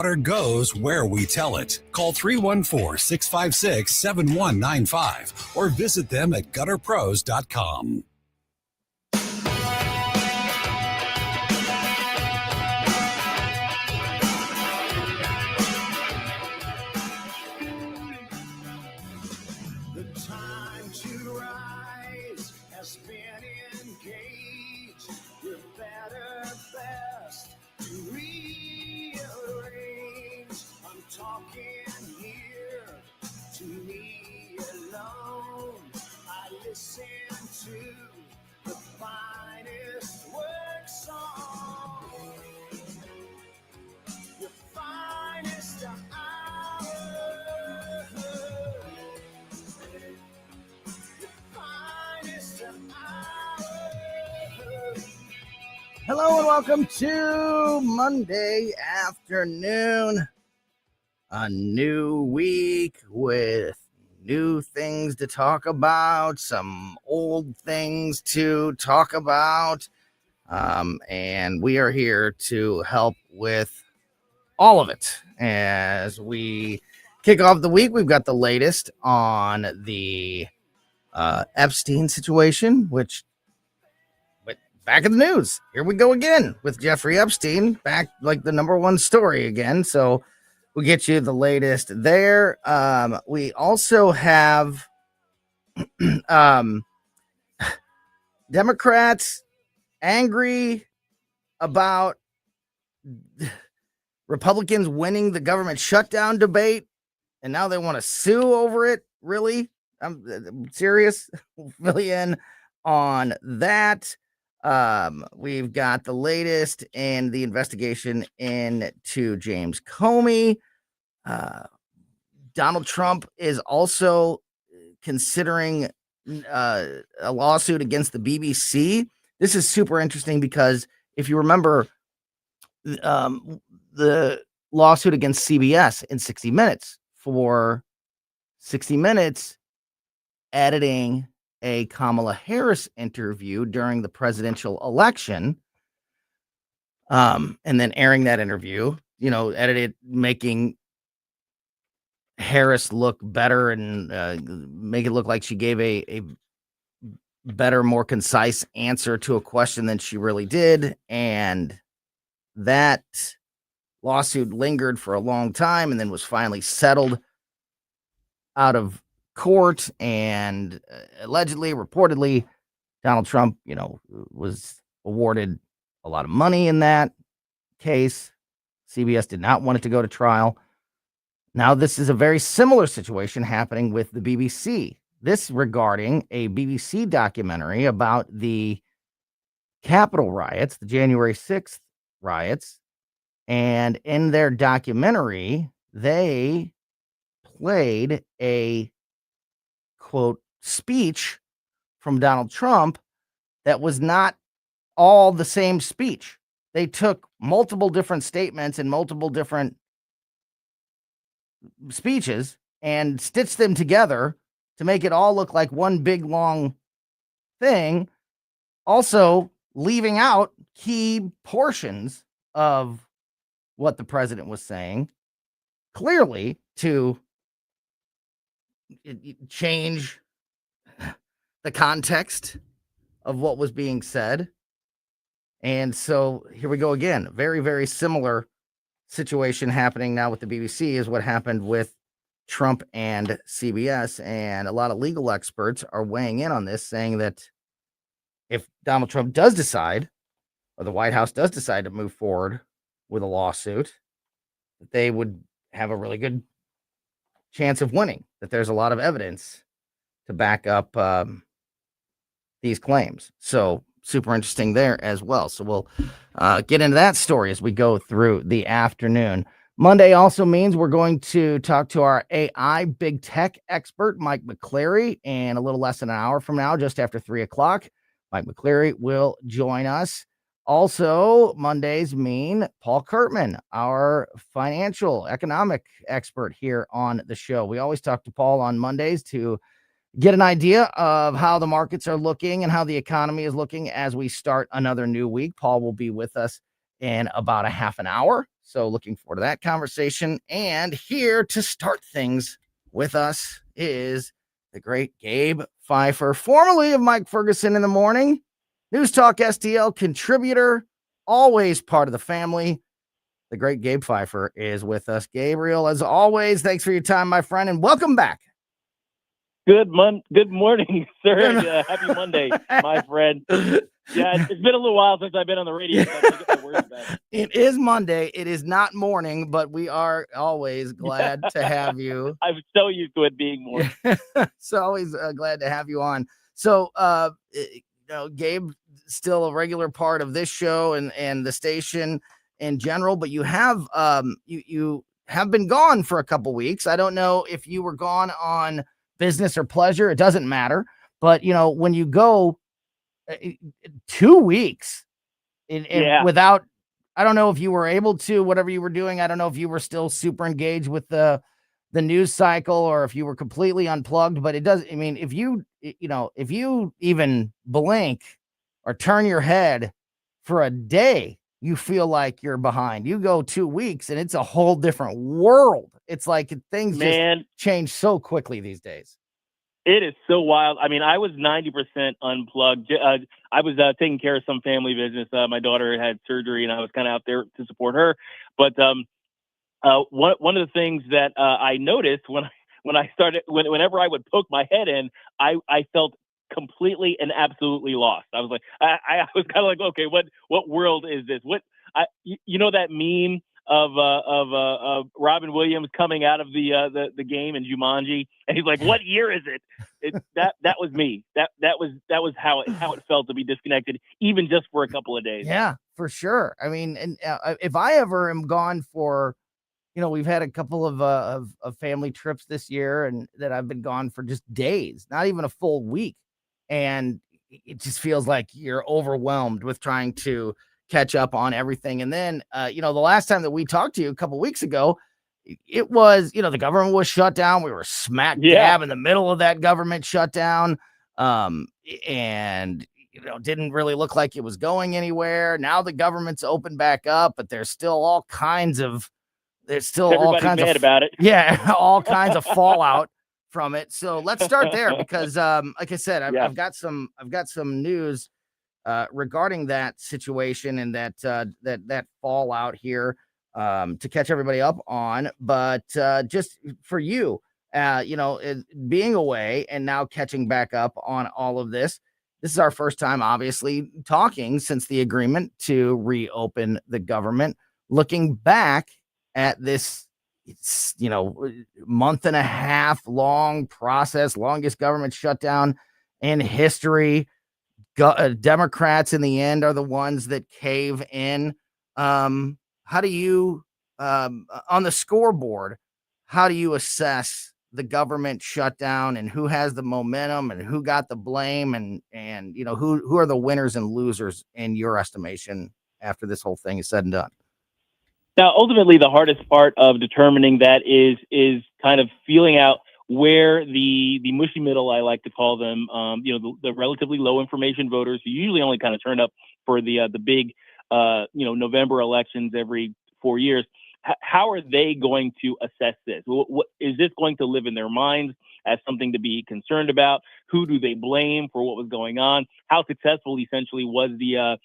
Water goes where we tell it. Call 314-656-7195 or visit them at gutterpros.com. The time to rise has been engaged. Your better best to rearrange. I'm talking here to me alone. I listen to the finest work song. The finest of hours. Hello and welcome to Monday afternoon. A new week with new things to talk about, some old things to talk about, and we are here to help with all of it. As we kick off the week, we've got the latest on the Epstein situation, which back in the news. Here we go again with Jeffrey Epstein, back like the number one story again. So we'll get you the latest there. We also have Democrats angry about Republicans winning the government shutdown debate, and now they want to sue over it. Really? I'm serious. We'll fill you in on that. We've got the latest in the investigation into James Comey. Donald Trump is also considering a lawsuit against the BBC. This is super interesting because if you remember the lawsuit against CBS in 60 Minutes for 60 Minutes editing a Kamala Harris interview during the presidential election, and then airing that interview, edited, making Harris look better and make it look like she gave a better, more concise answer to a question than she really did. And that lawsuit lingered for a long time and then was finally settled out of court, and allegedly, reportedly, Donald Trump, was awarded a lot of money in that case. CBS did not want it to go to trial. Now, this is a very similar situation happening with the BBC. This regarding a BBC documentary about the Capitol riots, the January 6th riots. And in their documentary, they played a quote speech from Donald Trump that was not all the same speech. They took multiple different statements and multiple different speeches and stitched them together to make it all look like one big long thing, also leaving out key portions of what the president was saying, clearly to change the context of what was being said. And so here we go again. Very, very similar situation happening now with the BBC is what happened with Trump and CBS. And a lot of legal experts are weighing in on this, saying that if Donald Trump does decide, or the White House does decide to move forward with a lawsuit, that they would have a really good chance of winning, that there's a lot of evidence to back up these claims. So super interesting there as well. So we'll get into that story as we go through the afternoon. Monday also means we're going to talk to our AI big tech expert, Mike McCleary, and a little less than an hour from now, just after 3 o'clock, Mike McCleary will join us. Also, Mondays mean Paul Kurtman, our financial economic expert here on the show. We always talk to Paul on Mondays to get an idea of how the markets are looking and how the economy is looking as we start another new week. Paul will be with us in about a half an hour. So looking forward to that conversation. And here to start things with us is the great Gabe Pfeiffer, formerly of Mike Ferguson in the Morning, News Talk STL contributor, always part of the family. The great Gabe Pfeiffer is with us. Gabriel, as always, thanks for your time, my friend, and welcome back. Good morning, sir. Happy Monday, my friend. Yeah, it's been a little while since I've been on the radio. So I have to get my words back. It is Monday. It is not morning, but we are always glad to have you. I'm so used to it being morning. So always glad to have you on. So, Gabe, still a regular part of this show and the station in general, but you have you have been gone for a couple weeks. I don't know if you were gone on business or pleasure. It doesn't matter. But when you go 2 weeks without, I don't know if you were able to, whatever you were doing. I don't know if you were still super engaged with the news cycle or if you were completely unplugged, but it does. I mean, if you even blink or turn your head for a day, you feel like you're behind. You go 2 weeks and it's a whole different world. It's like things just change so quickly these days. It is so wild. I mean, I was 90% unplugged. I was taking care of some family business. My daughter had surgery and I was kind of out there to support her. But one of the things that I noticed whenever I would poke my head in, I felt completely and absolutely lost. I was like, I was kind of like, okay, what world is this? That meme of Robin Williams coming out of the game in Jumanji, and he's like, what year is it? That was me. That was how it felt to be disconnected, even just for a couple of days. Yeah, for sure. I mean, and if I ever am gone for, we've had a couple of family trips this year, and that I've been gone for just days, not even a full week. And it just feels like you're overwhelmed with trying to catch up on everything. And then, the last time that we talked to you a couple of weeks ago, it was, the government was shut down. We were smack dab in the middle of that government shutdown. And, didn't really look like it was going anywhere. Now the government's open back up, but there's still all kinds of about it. Yeah, all kinds of fallout from it. So let's start there because, like I said, I've got some news regarding that situation and that fallout here to catch everybody up on. But just for you, being away and now catching back up on all of this. This is our first time, obviously, talking since the agreement to reopen the government. Looking back at this, month and a half long process, longest government shutdown in history. Democrats in the end are the ones that cave in. How do you, on the scoreboard, how do you assess the government shutdown and who has the momentum and who got the blame and who are the winners and losers in your estimation after this whole thing is said and done? Now, ultimately, the hardest part of determining that is kind of feeling out where the mushy middle, I like to call them, the relatively low information voters who usually only kind of turn up for the big, November elections every 4 years. How are they going to assess this? What is this going to live in their minds as something to be concerned about? Who do they blame for what was going on? How successful, essentially, was the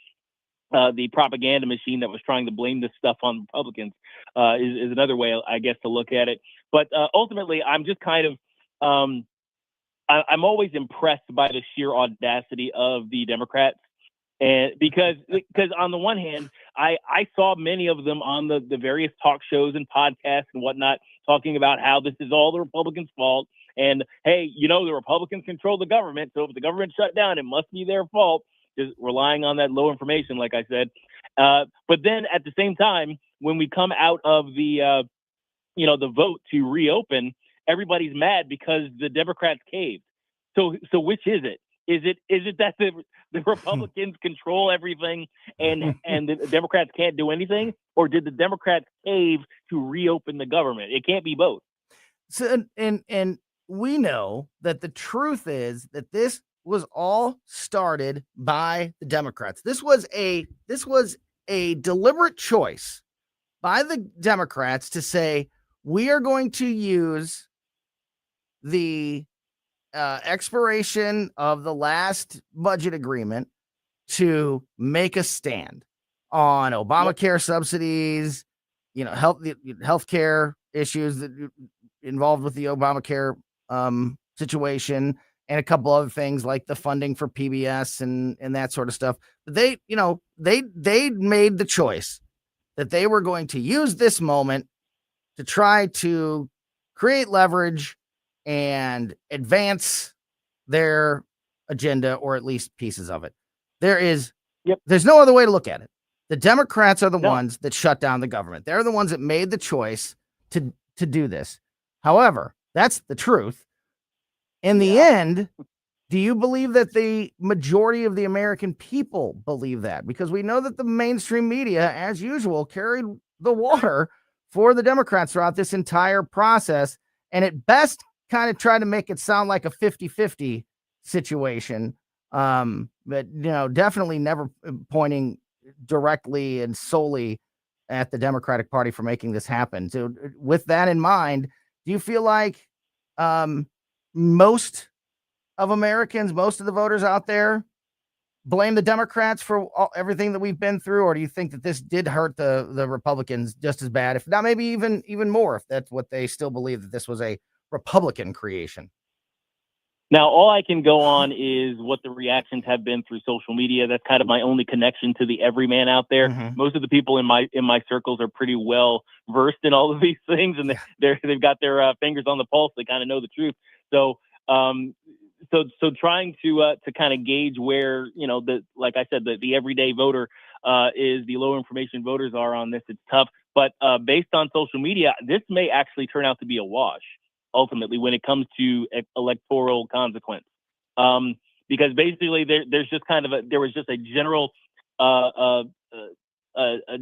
propaganda machine that was trying to blame this stuff on Republicans? Is another way, I guess, to look at it. But ultimately, I'm just kind of I'm always impressed by the sheer audacity of the Democrats. And because on the one hand, I saw many of them on the various talk shows and podcasts and whatnot talking about how this is all the Republicans' fault. And, hey, the Republicans control the government. So if the government shut down, it must be their fault. Just relying on that low information, like I said. But then at the same time, when we come out of the vote to reopen, everybody's mad because the Democrats caved. So which is it? Is it that the Republicans control everything and the Democrats can't do anything? Or did the Democrats cave to reopen the government? It can't be both. So, and we know that the truth is that this was all started by the Democrats. This was a deliberate choice by the Democrats to say, we are going to use the expiration of the last budget agreement to make a stand on Obamacare subsidies, healthcare issues that involved with the Obamacare situation, and a couple other things like the funding for PBS and that sort of stuff. But they made the choice that they were going to use this moment to try to create leverage and advance their agenda, or at least pieces of it. There's no other way to look at it. The Democrats are the ones that shut down the government. They're the ones that made the choice to do this. However, that's the truth. In the end, do you believe that the majority of the American people believe that? Because we know that the mainstream media, as usual, carried the water for the Democrats throughout this entire process, and at best kind of tried to make it sound like a 50-50 situation. But definitely never pointing directly and solely at the Democratic Party for making this happen. So with that in mind, do you feel like most of Americans, most of the voters out there blame the Democrats for everything that we've been through? Or do you think that this did hurt the Republicans just as bad, if not maybe even more, if that's what they still believe, that this was a Republican creation? Now, all I can go on is what the reactions have been through social media. That's kind of my only connection to the everyman out there. Mm-hmm. Most of the people in my circles are pretty well versed in all of these things, and they've got their fingers on the pulse. They kind of know the truth. So trying to kind of gauge where, like I said, the everyday voter is, the low information voters are on this. It's tough, but based on social media, this may actually turn out to be a wash ultimately when it comes to electoral consequence, because basically there's just there was just a general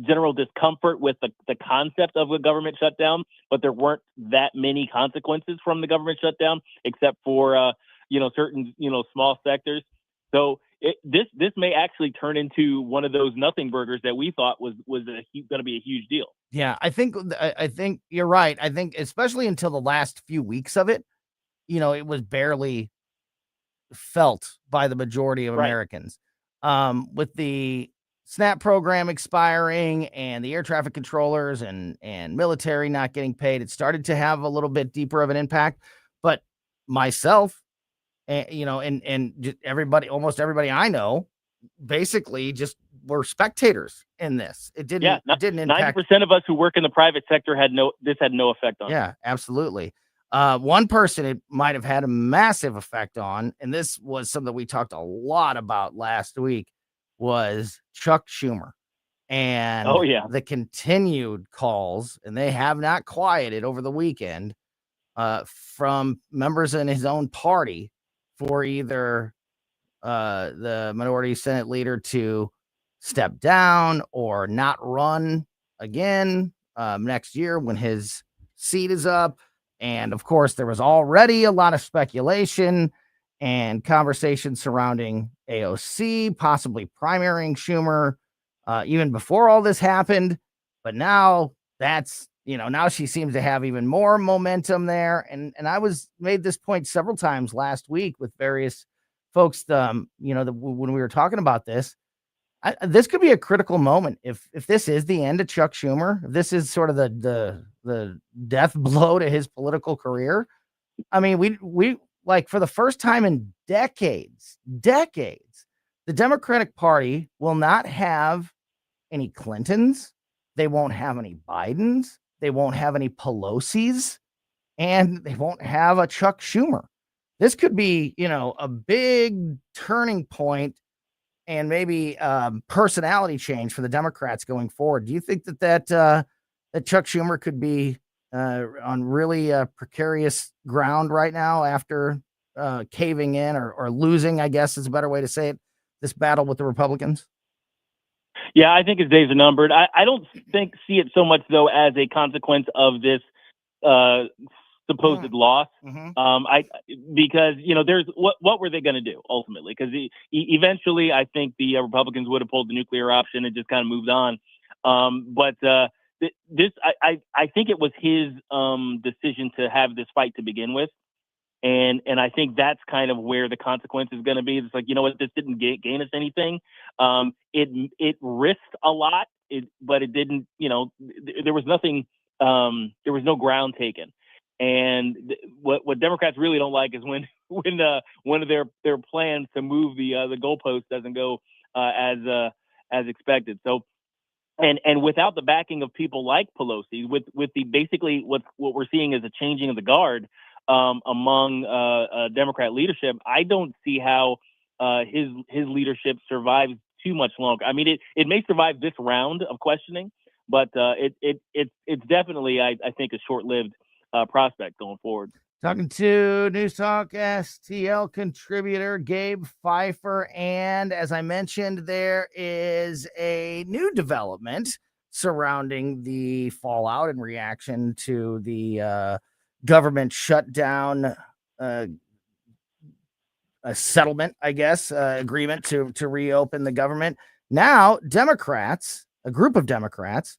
general discomfort with the concept of a government shutdown, but there weren't that many consequences from the government shutdown, except for certain small sectors. So this may actually turn into one of those nothing burgers that we thought was going to be a huge deal. Yeah, I think you're right. I think especially until the last few weeks of it, it was barely felt by the majority of Americans. With the SNAP program expiring and the air traffic controllers and military not getting paid, it started to have a little bit deeper of an impact. But myself, and just almost everybody I know, basically just were spectators in this. It didn't impact. 90% of us who work in the private sector had no effect on. Yeah, absolutely. One person it might have had a massive effect on, and this was something we talked a lot about last week, was Chuck Schumer and the continued calls, and they have not quieted over the weekend, from members in his own party for either the minority Senate leader to step down or not run again next year when his seat is up. And of course, there was already a lot of speculation and conversation surrounding AOC possibly primarying Schumer even before all this happened. But now now she seems to have even more momentum there. And I made this point several times last week with various folks, when we were talking about this. This could be a critical moment if this is the end of Chuck Schumer. If this is sort of the death blow to his political career. I mean, we like, for the first time in decades, the Democratic Party will not have any Clintons. They won't have any Bidens. They won't have any Pelosi's, and they won't have a Chuck Schumer. This could be, a big turning point and maybe personality change for the Democrats going forward. Do you think that Chuck Schumer could be on really precarious ground right now after caving in or losing, I guess is a better way to say it, this battle with the Republicans? Yeah, I think his days are numbered. I don't see it so much, though, as a consequence of this supposed loss. Because there's what were they going to do ultimately? Because eventually, I think the Republicans would have pulled the nuclear option and just kind of moved on. But this I think it was his decision to have this fight to begin with. And I think that's kind of where the consequence is going to be. It's like, you know what, this didn't gain us anything. It risked a lot, but it didn't, there was nothing, there was no ground taken. And what Democrats really don't like is when one of their plans to move the goalpost doesn't go as expected. So, and without the backing of people like Pelosi, with the basically what we're seeing is a changing of the guard among Democrat leadership, I don't see how his leadership survives too much longer. I mean, it may survive this round of questioning, but it's definitely, I think, a short-lived prospect going forward. Talking to News Talk STL contributor Gabe Pfeiffer, and as I mentioned, there is a new development surrounding the fallout and reaction to the government shutdown, a settlement, I guess, agreement to reopen the government. Now, Democrats, a group of Democrats,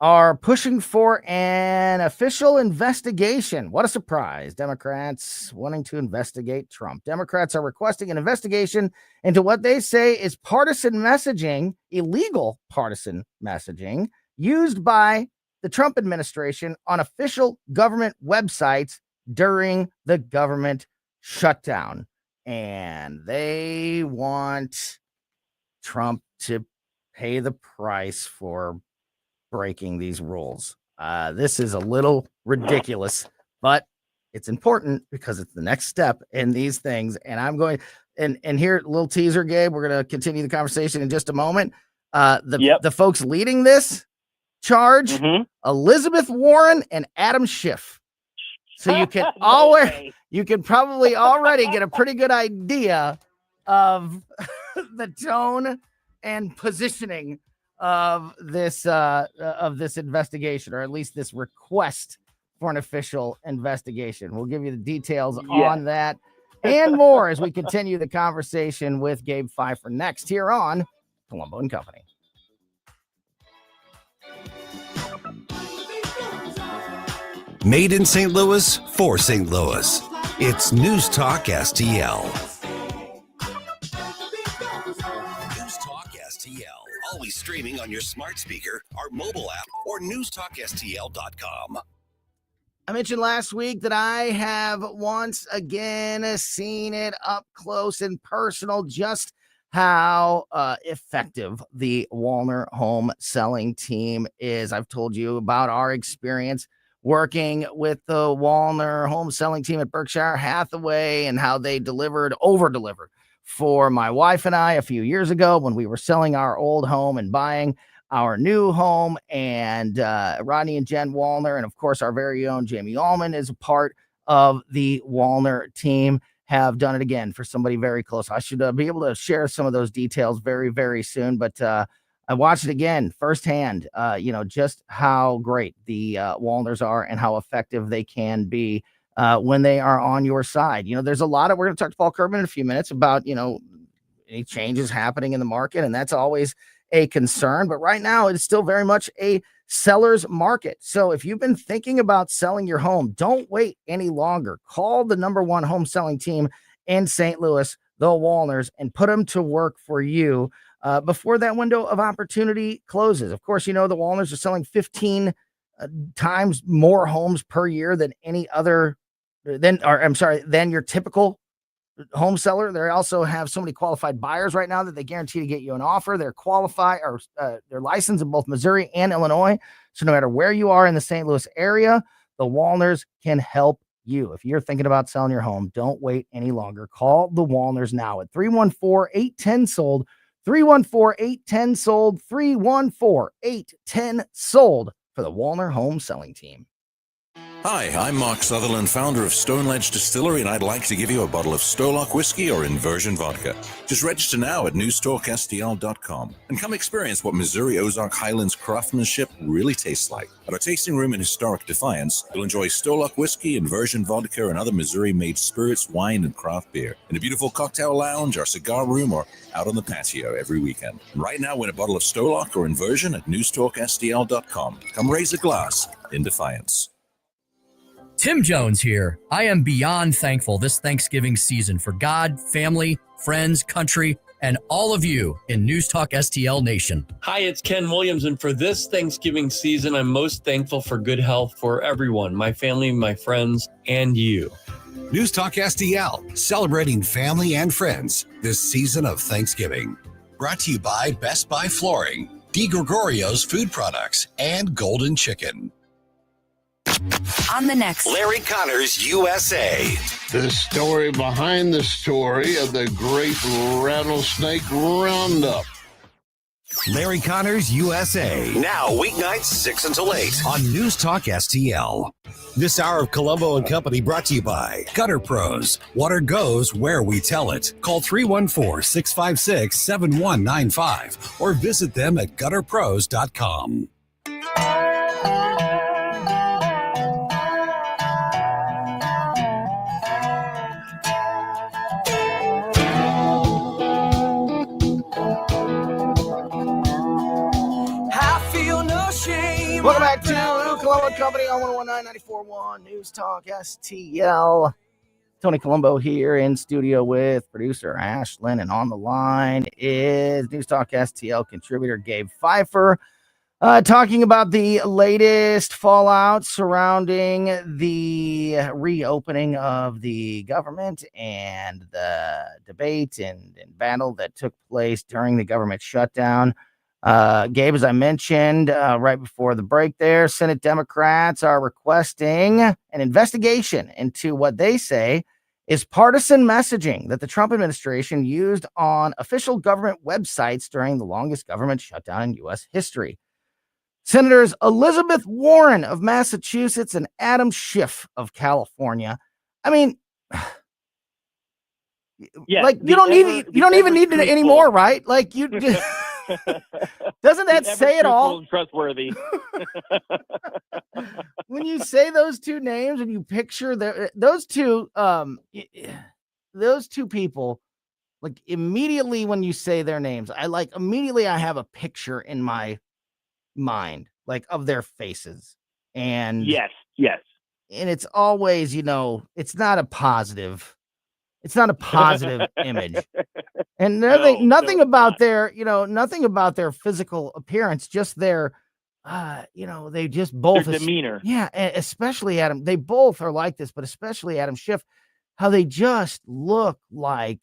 are pushing for an official investigation. What a surprise. Democrats wanting to investigate Trump. Democrats are requesting an investigation into what they say is partisan messaging, illegal partisan messaging, used by the Trump administration on official government websites during the government shutdown. And they want Trump to pay the price for breaking these rules. This is a little ridiculous, but it's important because it's the next step in these things. And I'm going and here, a little teaser, Gabe. We're going to continue the conversation in just a moment. The folks leading this charge, Elizabeth Warren and Adam Schiff. So you can you can probably already get a pretty good idea of the tone and positioning of this investigation, or at least this request for an official investigation. We'll give you the details on that and more as we continue the conversation with Gabe Pfeiffer next here on Colombo Company. Made in St. Louis for St. Louis. It's News Talk STL. News Talk STL. Always streaming on your smart speaker, our mobile app, or newstalkstl.com. I mentioned last week that I have once again seen it up close and personal just how effective the Wallner home selling team is. I've told you about our experience working with the Wallner home selling team at Berkshire Hathaway and how they over-delivered for my wife and I a few years ago when we were selling our old home and buying our new home. And Rodney and Jen Wallner, and of course our very own Jamie Allman, is a part of the Wallner team, have done it again for somebody very close. I should be able to share some of those details very, very soon, but I watched it again firsthand, just how great the Wallners are and how effective they can be when they are on your side. There's a lot of, we're going to talk to Paul Kerman in a few minutes about, any changes happening in the market, and that's always a concern. But right now, it's still very much a seller's market. So if you've been thinking about selling your home, don't wait any longer. Call the #1 home selling team in St. Louis, the Wallners, and put them to work for you before that window of opportunity closes. Of course, the Wallners are selling 15 times more homes per year than than your typical home seller. They also have so many qualified buyers right now that they guarantee to get you an offer. They're qualified, or they're licensed in both Missouri and Illinois. So no matter where you are in the St. Louis area, the Wallners can help you. If you're thinking about selling your home, don't wait any longer. Call the Wallners now at 314-810-SOLD, 314-810-SOLD, 314-810-SOLD for the Wallner home selling team. Hi, I'm Mark Sutherland, founder of Stone Ledge Distillery, and I'd like to give you a bottle of Stolock whiskey or Inversion vodka. Just register now at newstalkstl.com and come experience what Missouri Ozark Highlands craftsmanship really tastes like. At our tasting room in historic Defiance, you'll enjoy Stolock whiskey, Inversion vodka, and other Missouri-made spirits, wine, and craft beer in a beautiful cocktail lounge, our cigar room, or out on the patio every weekend. And right now, win a bottle of Stolock or Inversion at newstalkstl.com. Come raise a glass in Defiance. Tim Jones here. I am beyond thankful this Thanksgiving season for God, family, friends, country, and all of you in News Talk STL Nation. Hi, it's Ken Williams, and for this Thanksgiving season, I'm most thankful for good health for everyone, my family, my friends, and you. News Talk STL, celebrating family and friends this season of Thanksgiving. Brought to you by Best Buy Flooring, DiGrigorio's Food Products, and Golden Chicken. On the next Larry Connors USA. The story behind the story of the Great Rattlesnake Roundup. Larry Connors USA. Now weeknights 6 until 8 on News Talk STL. This hour of Colombo Company brought to you by Gutter Pros. Water goes where we tell it. Call 314-656-7195 or visit them at gutterpros.com. Welcome back to Colombo Company on 101.9 News Talk STL. Tony Colombo here in studio with producer Ashlyn, and on the line is News Talk STL contributor Gabe Pfeiffer, talking about the latest fallout surrounding the reopening of the government and the debate and battle that took place during the government shutdown. Gabe, as I mentioned right before the break there, Senate Democrats are requesting an investigation into what they say is partisan messaging that the Trump administration used on official government websites during the longest government shutdown in U.S. history. Senators Elizabeth Warren of Massachusetts and Adam Schiff of California. I mean, Yeah, like you don't even need it anymore, right? Like you. Doesn't that say it all? Trustworthy. When you say those two names and you picture those two people, like immediately when you say their names, I have a picture in my mind, like of their faces. And yes. And it's always, it's not a positive image. And nothing about their physical appearance, just their, they just both their demeanor. Yeah, especially Adam. They both are like this, but especially Adam Schiff, how they just look like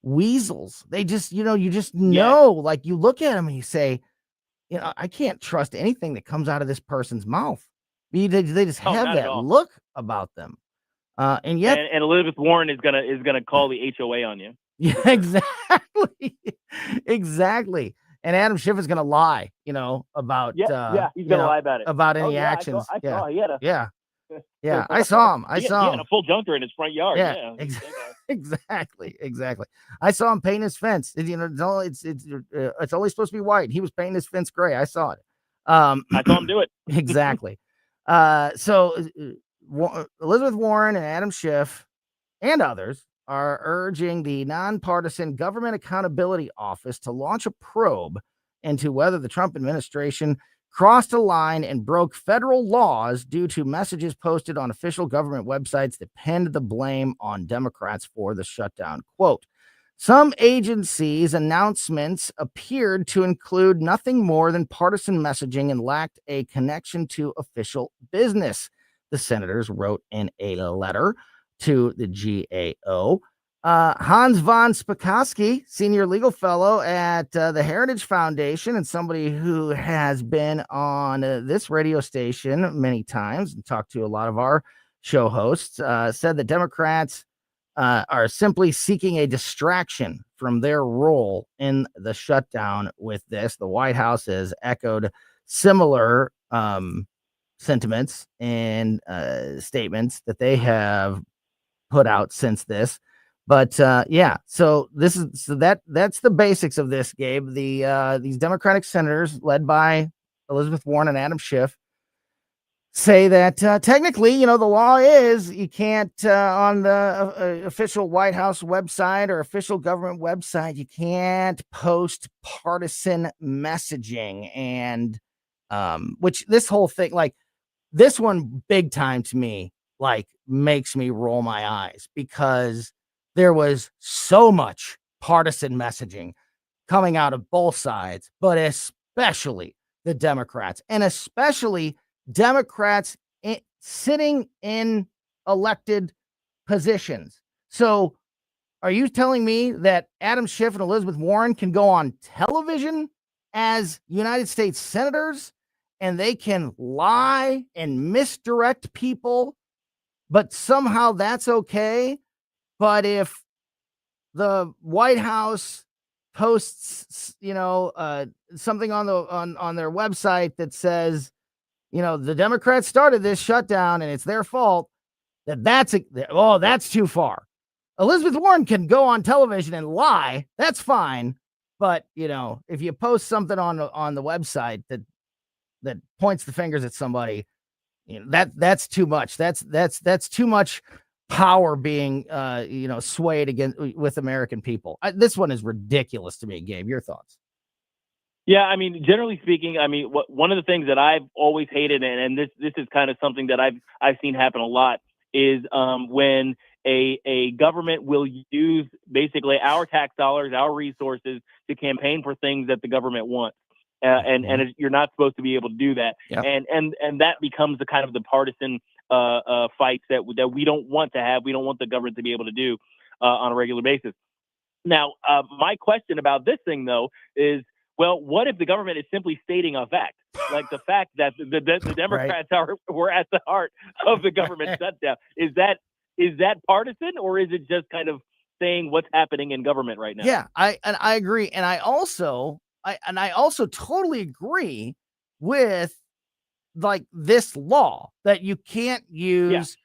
weasels. They just, you just know, like you look at them and you say, I can't trust anything that comes out of this person's mouth. They just have that look about them. And yet, and Elizabeth Warren is gonna call the HOA on you. Yeah, exactly. And Adam Schiff is gonna lie, about he's gonna lie about it, about any actions. I saw he had a I saw him. He had a full junker in his front yard. Yeah. Exactly. I saw him paint his fence. It's only supposed to be white. He was painting his fence gray. I saw it. I saw him do it. Exactly. So Elizabeth Warren and Adam Schiff and others are urging the nonpartisan Government Accountability Office to launch a probe into whether the Trump administration crossed a line and broke federal laws due to messages posted on official government websites that pinned the blame on Democrats for the shutdown. Quote, some agencies' announcements appeared to include nothing more than partisan messaging and lacked a connection to official business, the senators wrote in a letter to the GAO. Hans von Spakovsky, senior legal fellow at the Heritage Foundation and somebody who has been on this radio station many times and talked to a lot of our show hosts, said that Democrats are simply seeking a distraction from their role in the shutdown with this. The White House has echoed similar sentiments and statements that they have put out since this. But so that's the basics of this, Gabe. These Democratic senators led by Elizabeth Warren and Adam Schiff say that technically, the law is you can't on the official White House website or official government website, you can't post partisan messaging, and which this whole thing, like this one, big time to me, like makes me roll my eyes because there was so much partisan messaging coming out of both sides, but especially the Democrats, and especially Democrats sitting in elected positions. So are you telling me that Adam Schiff and Elizabeth Warren can go on television as United States senators and they can lie and misdirect people, but somehow that's okay? But if the White House posts, something on their website that says, the Democrats started this shutdown and it's their fault, that's too far. Elizabeth Warren can go on television and lie. That's fine. But, if you post something on the website that points the fingers at somebody, that's too much. That's too much power being, swayed against with American people. This one is ridiculous to me, Gabe. Your thoughts? Yeah, I mean, generally speaking, I mean, one of the things that I've always hated, and this is kind of something that I've seen happen a lot, is when a government will use basically our tax dollars, our resources to campaign for things that the government wants. And you're not supposed to be able to do that. Yep. And that becomes the kind of the partisan fights that we don't want to have. We don't want the government to be able to do on a regular basis. Now, my question about this thing, though, is, well, what if the government is simply stating a fact, like the fact that the Democrats were at the heart of the government shutdown? Is that partisan, or is it just kind of saying what's happening in government right now? Yeah, I agree, and I also totally agree with like this law that you can't use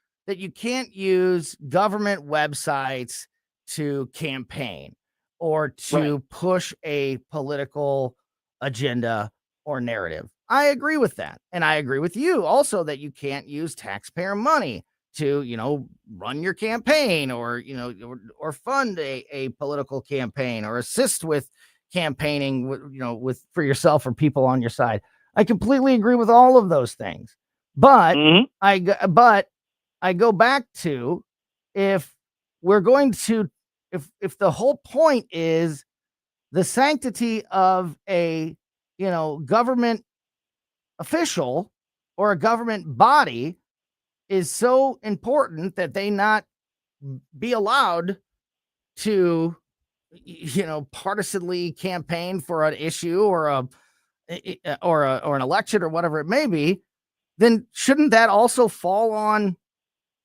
government websites to campaign or to push a political agenda or narrative. I agree with that. And I agree with you also that you can't use taxpayer money to, run your campaign or, or fund a political campaign or assist with campaigning, for yourself or people on your side. I completely agree with all of those things. But I go back to, if we're going to, if the whole point is the sanctity of a, government official or a government body is so important that they not be allowed to, partisanly campaign for an issue or an election or whatever it may be, then shouldn't that also fall on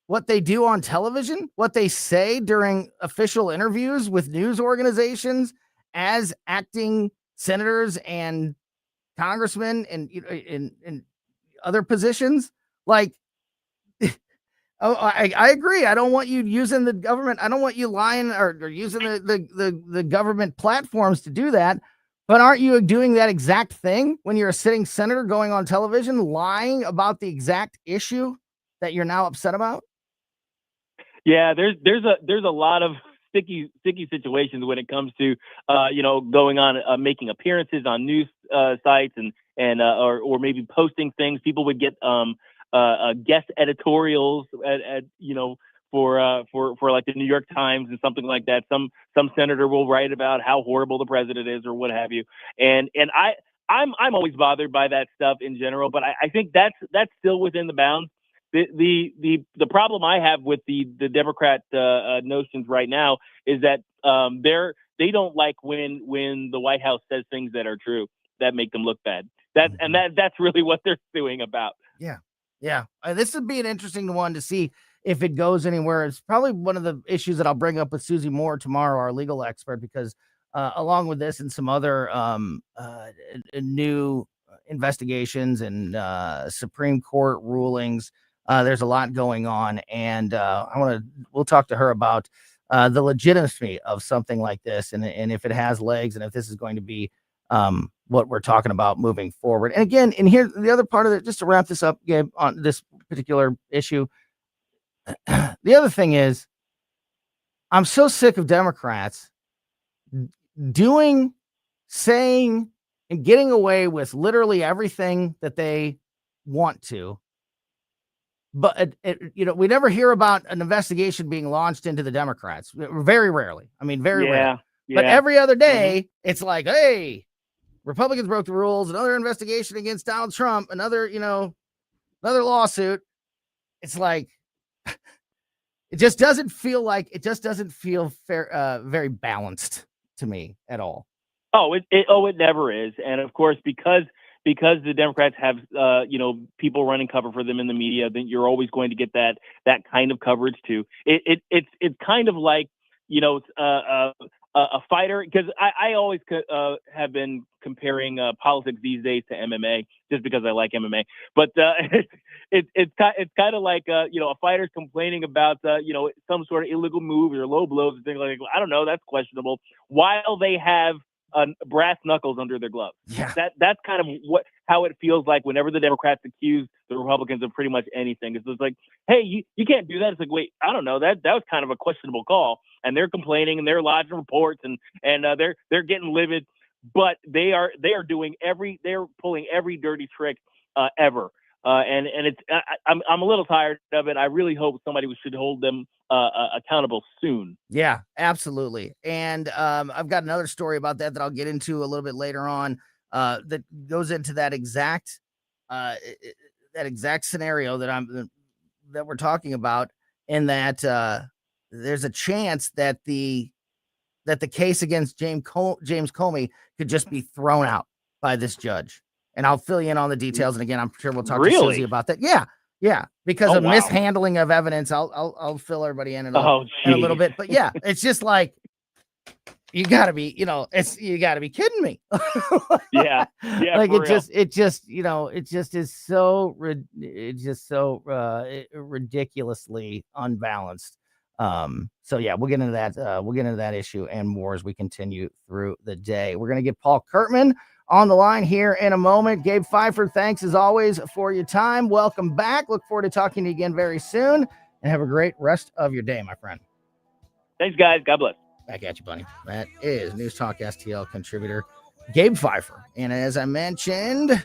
what they do on television, what they say during official interviews with news organizations as acting senators and congressmen and in other positions? Like, I agree. I don't want you using the government. I don't want you lying or using the government platforms to do that. But aren't you doing that exact thing when you're a sitting senator going on television, lying about the exact issue that you're now upset about? Yeah, there's a lot of sticky situations when it comes to going on making appearances on news sites and or maybe posting things. People would get guest editorials at for like the New York Times and something like that. Some senator will write about how horrible the president is or what have you. And I'm always bothered by that stuff in general, but I think that's still within the bounds. The problem I have with the Democrat notions right now is that they don't like when the White House says things that are true that make them look bad. That's really what they're suing about. Yeah. This would be an interesting one to see if it goes anywhere. It's probably one of the issues that I'll bring up with Susie Moore tomorrow, our legal expert, because along with this and some other new investigations and Supreme Court rulings. There's a lot going on, and we'll talk to her about the legitimacy of something like this, and if it has legs, and if this is going to be what we're talking about moving forward. And again, and here the other part of it, just to wrap this up, Gabe, on this particular issue. The other thing is, I'm so sick of Democrats saying, and getting away with literally everything that they want to. But, we never hear about an investigation being launched into the Democrats. Very rarely. I mean, very rarely. But every other day, it's like, hey, Republicans broke the rules, another investigation against Donald Trump, another lawsuit. It's like, it just doesn't feel fair, very balanced to me at all. It never is. And of course, because the Democrats have, people running cover for them in the media, then you're always going to get that kind of coverage too. It's kind of like, a fighter, because I always have been comparing politics these days to MMA just because I like MMA. But it's kind of like a fighter's complaining about some sort of illegal moves or low blows and things like that. I don't know, that's questionable, while they have brass knuckles under their gloves. Yeah. That's kind of how it feels like whenever the Democrats accuse the Republicans of pretty much anything. It's like, hey, you can't do that. It's like, wait, I don't know, that was kind of a questionable call, and they're complaining and they're lodging reports and they're getting livid, but they're pulling every dirty trick ever. And it's I'm a little tired of it. I really hope somebody should hold them accountable soon. Yeah, absolutely. And I've got another story about that I'll get into a little bit later on that goes into that exact scenario that we're talking about, in that there's a chance that the case against James Comey could just be thrown out by this judge. And I'll fill you in on the details. And again, I'm sure we'll talk to Susie about that. Yeah. Because of mishandling of evidence. I'll fill everybody in a little bit. But yeah, it's just like, you gotta be, you gotta be kidding me. Yeah. Like it just is so ridiculously unbalanced. So yeah, we'll get into that. We'll get into that issue and more as we continue through the day. We're going to get Paul Kurtman on the line here in a moment. Gabe Pfeiffer, thanks as always for your time. Welcome back. Look forward to talking to you again very soon, and have a great rest of your day, my friend. Thanks, guys. God bless. Back at you, buddy. That is News Talk STL contributor Gabe Pfeiffer. And as I mentioned,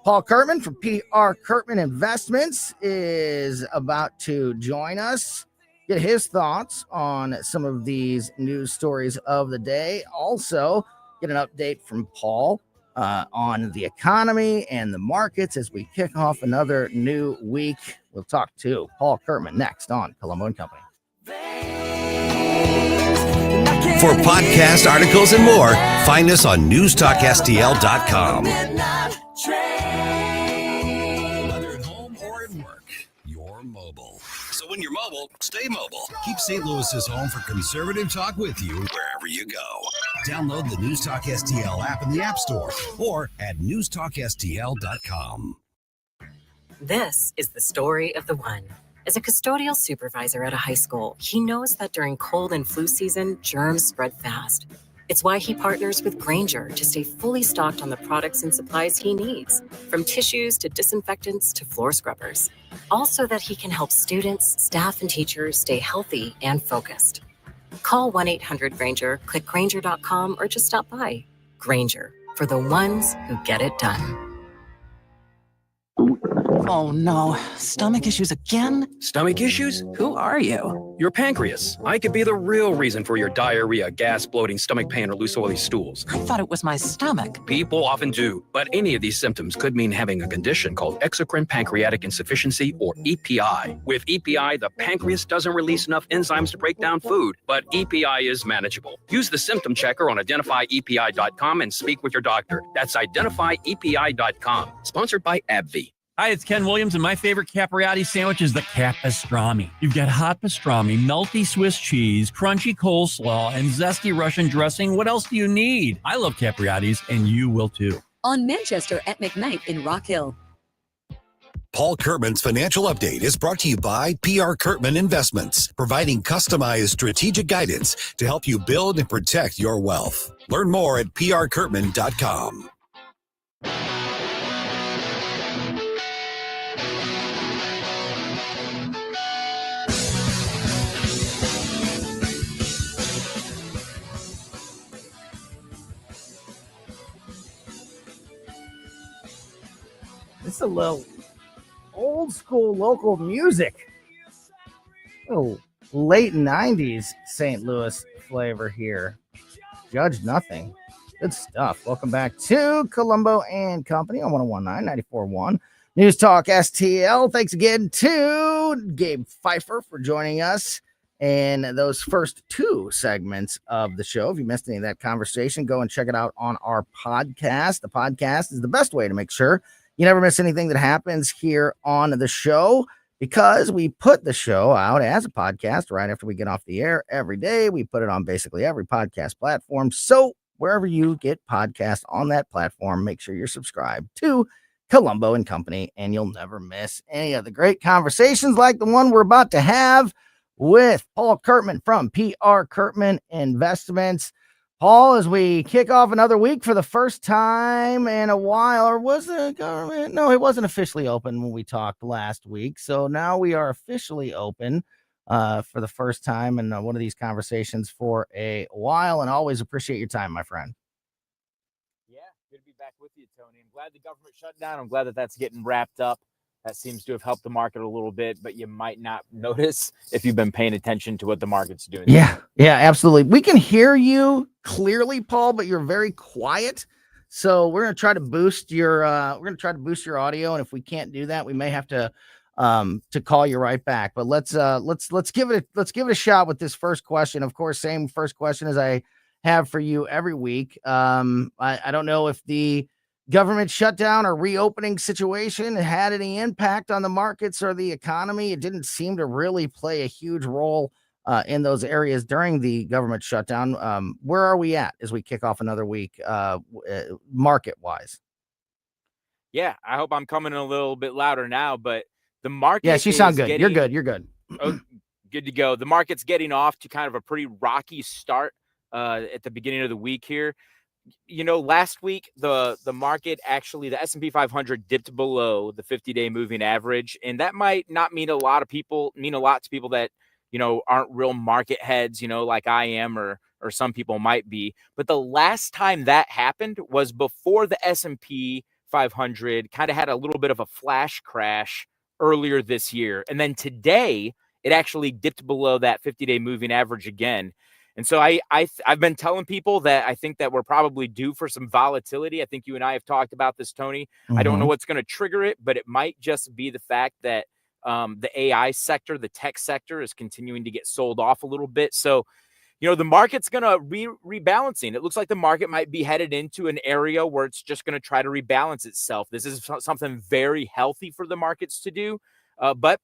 Paul Kurtman from PR Kurtman Investments is about to join us, get his thoughts on some of these news stories of the day. Also, get an update from Paul on the economy and the markets as we kick off another new week. We'll talk to Paul Kurtman next on Colombo Company. For podcast articles and more, find us on newstalkstl.com. Whether at home or at work, you're mobile. So when you're mobile, stay mobile. Keep St. Louis's home for conservative talk with you Wherever you go. Download the News Talk STL app in the App Store or at newstalkstl.com. This is the story of the one. As a custodial supervisor at a high school, he knows that during cold and flu season, germs spread fast. It's why he partners with Grainger to stay fully stocked on the products and supplies he needs, from tissues to disinfectants to floor scrubbers. All so that he can help students, staff, and teachers stay healthy and focused. Call 1-800-GRAINGER, click Grainger.com, or just stop by. Grainger, for the ones who get it done. Oh no, stomach issues again? Stomach issues? Who are you? Your pancreas. I could be the real reason for your diarrhea, gas, bloating, stomach pain, or loose oily stools. I thought it was my stomach. People often do, but any of these symptoms could mean having a condition called exocrine pancreatic insufficiency, or EPI. With EPI, the pancreas doesn't release enough enzymes to break down food, but EPI is manageable. Use the symptom checker on identifyepi.com and speak with your doctor. That's identifyepi.com. Sponsored by AbbVie. Hi, it's Ken Williams, and my favorite Capriati sandwich is the Capistrami. You've got hot pastrami, melty Swiss cheese, crunchy coleslaw, and zesty Russian dressing. What else do you need? I love Capriati's, and you will too. on Manchester at McKnight in Rock Hill. Paul Kurtman's financial update is brought to you by PR Kurtman Investments, providing customized strategic guidance to help you build and protect your wealth. Learn more at prkurtman.com. This is a little old school local music. Oh, late 90s St. Louis flavor here. Judge nothing. Good stuff. Welcome back to Colombo and Company on 1019 94.1 News Talk STL. Thanks again to Gabe Pfeiffer for joining us in those first two segments of the show. If you missed any of that conversation, go and check it out on our podcast. The podcast is the best way to make sure you never miss anything that happens here on the show, because we put the show out as a podcast right after we get off the air every day. We put it on basically every podcast platform. So wherever you get podcasts on that platform, make sure you're subscribed to Colombo and Company, and you'll never miss any of the great conversations like the one we're about to have with Paul Kurtman from PR Kurtman Investments. Paul, as we kick off another week for the first time in a while, or was the government? No, it wasn't officially open when we talked last week. So now we are officially open for the first time in one of these conversations for a while, and always appreciate your time, my friend. Yeah, good to be back with you, Tony. I'm glad the government shut down. I'm glad that that's getting wrapped up. That seems to have helped the market a little bit, but you might not notice if you've been paying attention to what the market's doing. Yeah, absolutely. We can hear you clearly, Paul, but you're very quiet. So we're going to try to boost your audio, and if we can't do that, we may have to call you right back. But let's give it a shot with this first question. Of course, same first question as I have for you every week. I don't know if the government shutdown or reopening situation had any impact on the markets or the economy. It didn't seem to really play a huge role in those areas during the government shutdown. Where are we at as we kick off another week market wise? Yeah, I hope I'm coming in a little bit louder now, but the market. Yes, you sound good. You're good. Oh, good to go. The market's getting off to kind of a pretty rocky start at the beginning of the week here. You know, last week, the market actually, the S&P 500 dipped below the 50-day moving average. And that might not mean a lot to people that, you know, aren't real market heads, you know, like I am or some people might be. But the last time that happened was before the S&P 500 kind of had a little bit of a flash crash earlier this year. And then today, it actually dipped below that 50-day moving average again. And so I've been telling people that I think that we're probably due for some volatility. I think you and I have talked about this, Tony. Mm-hmm. I don't know what's going to trigger it, but it might just be the fact that the AI sector, the tech sector, is continuing to get sold off a little bit. So, you know, the market's going to rebalancing. It looks like the market might be headed into an area where it's just going to try to rebalance itself. This is something very healthy for the markets to do, but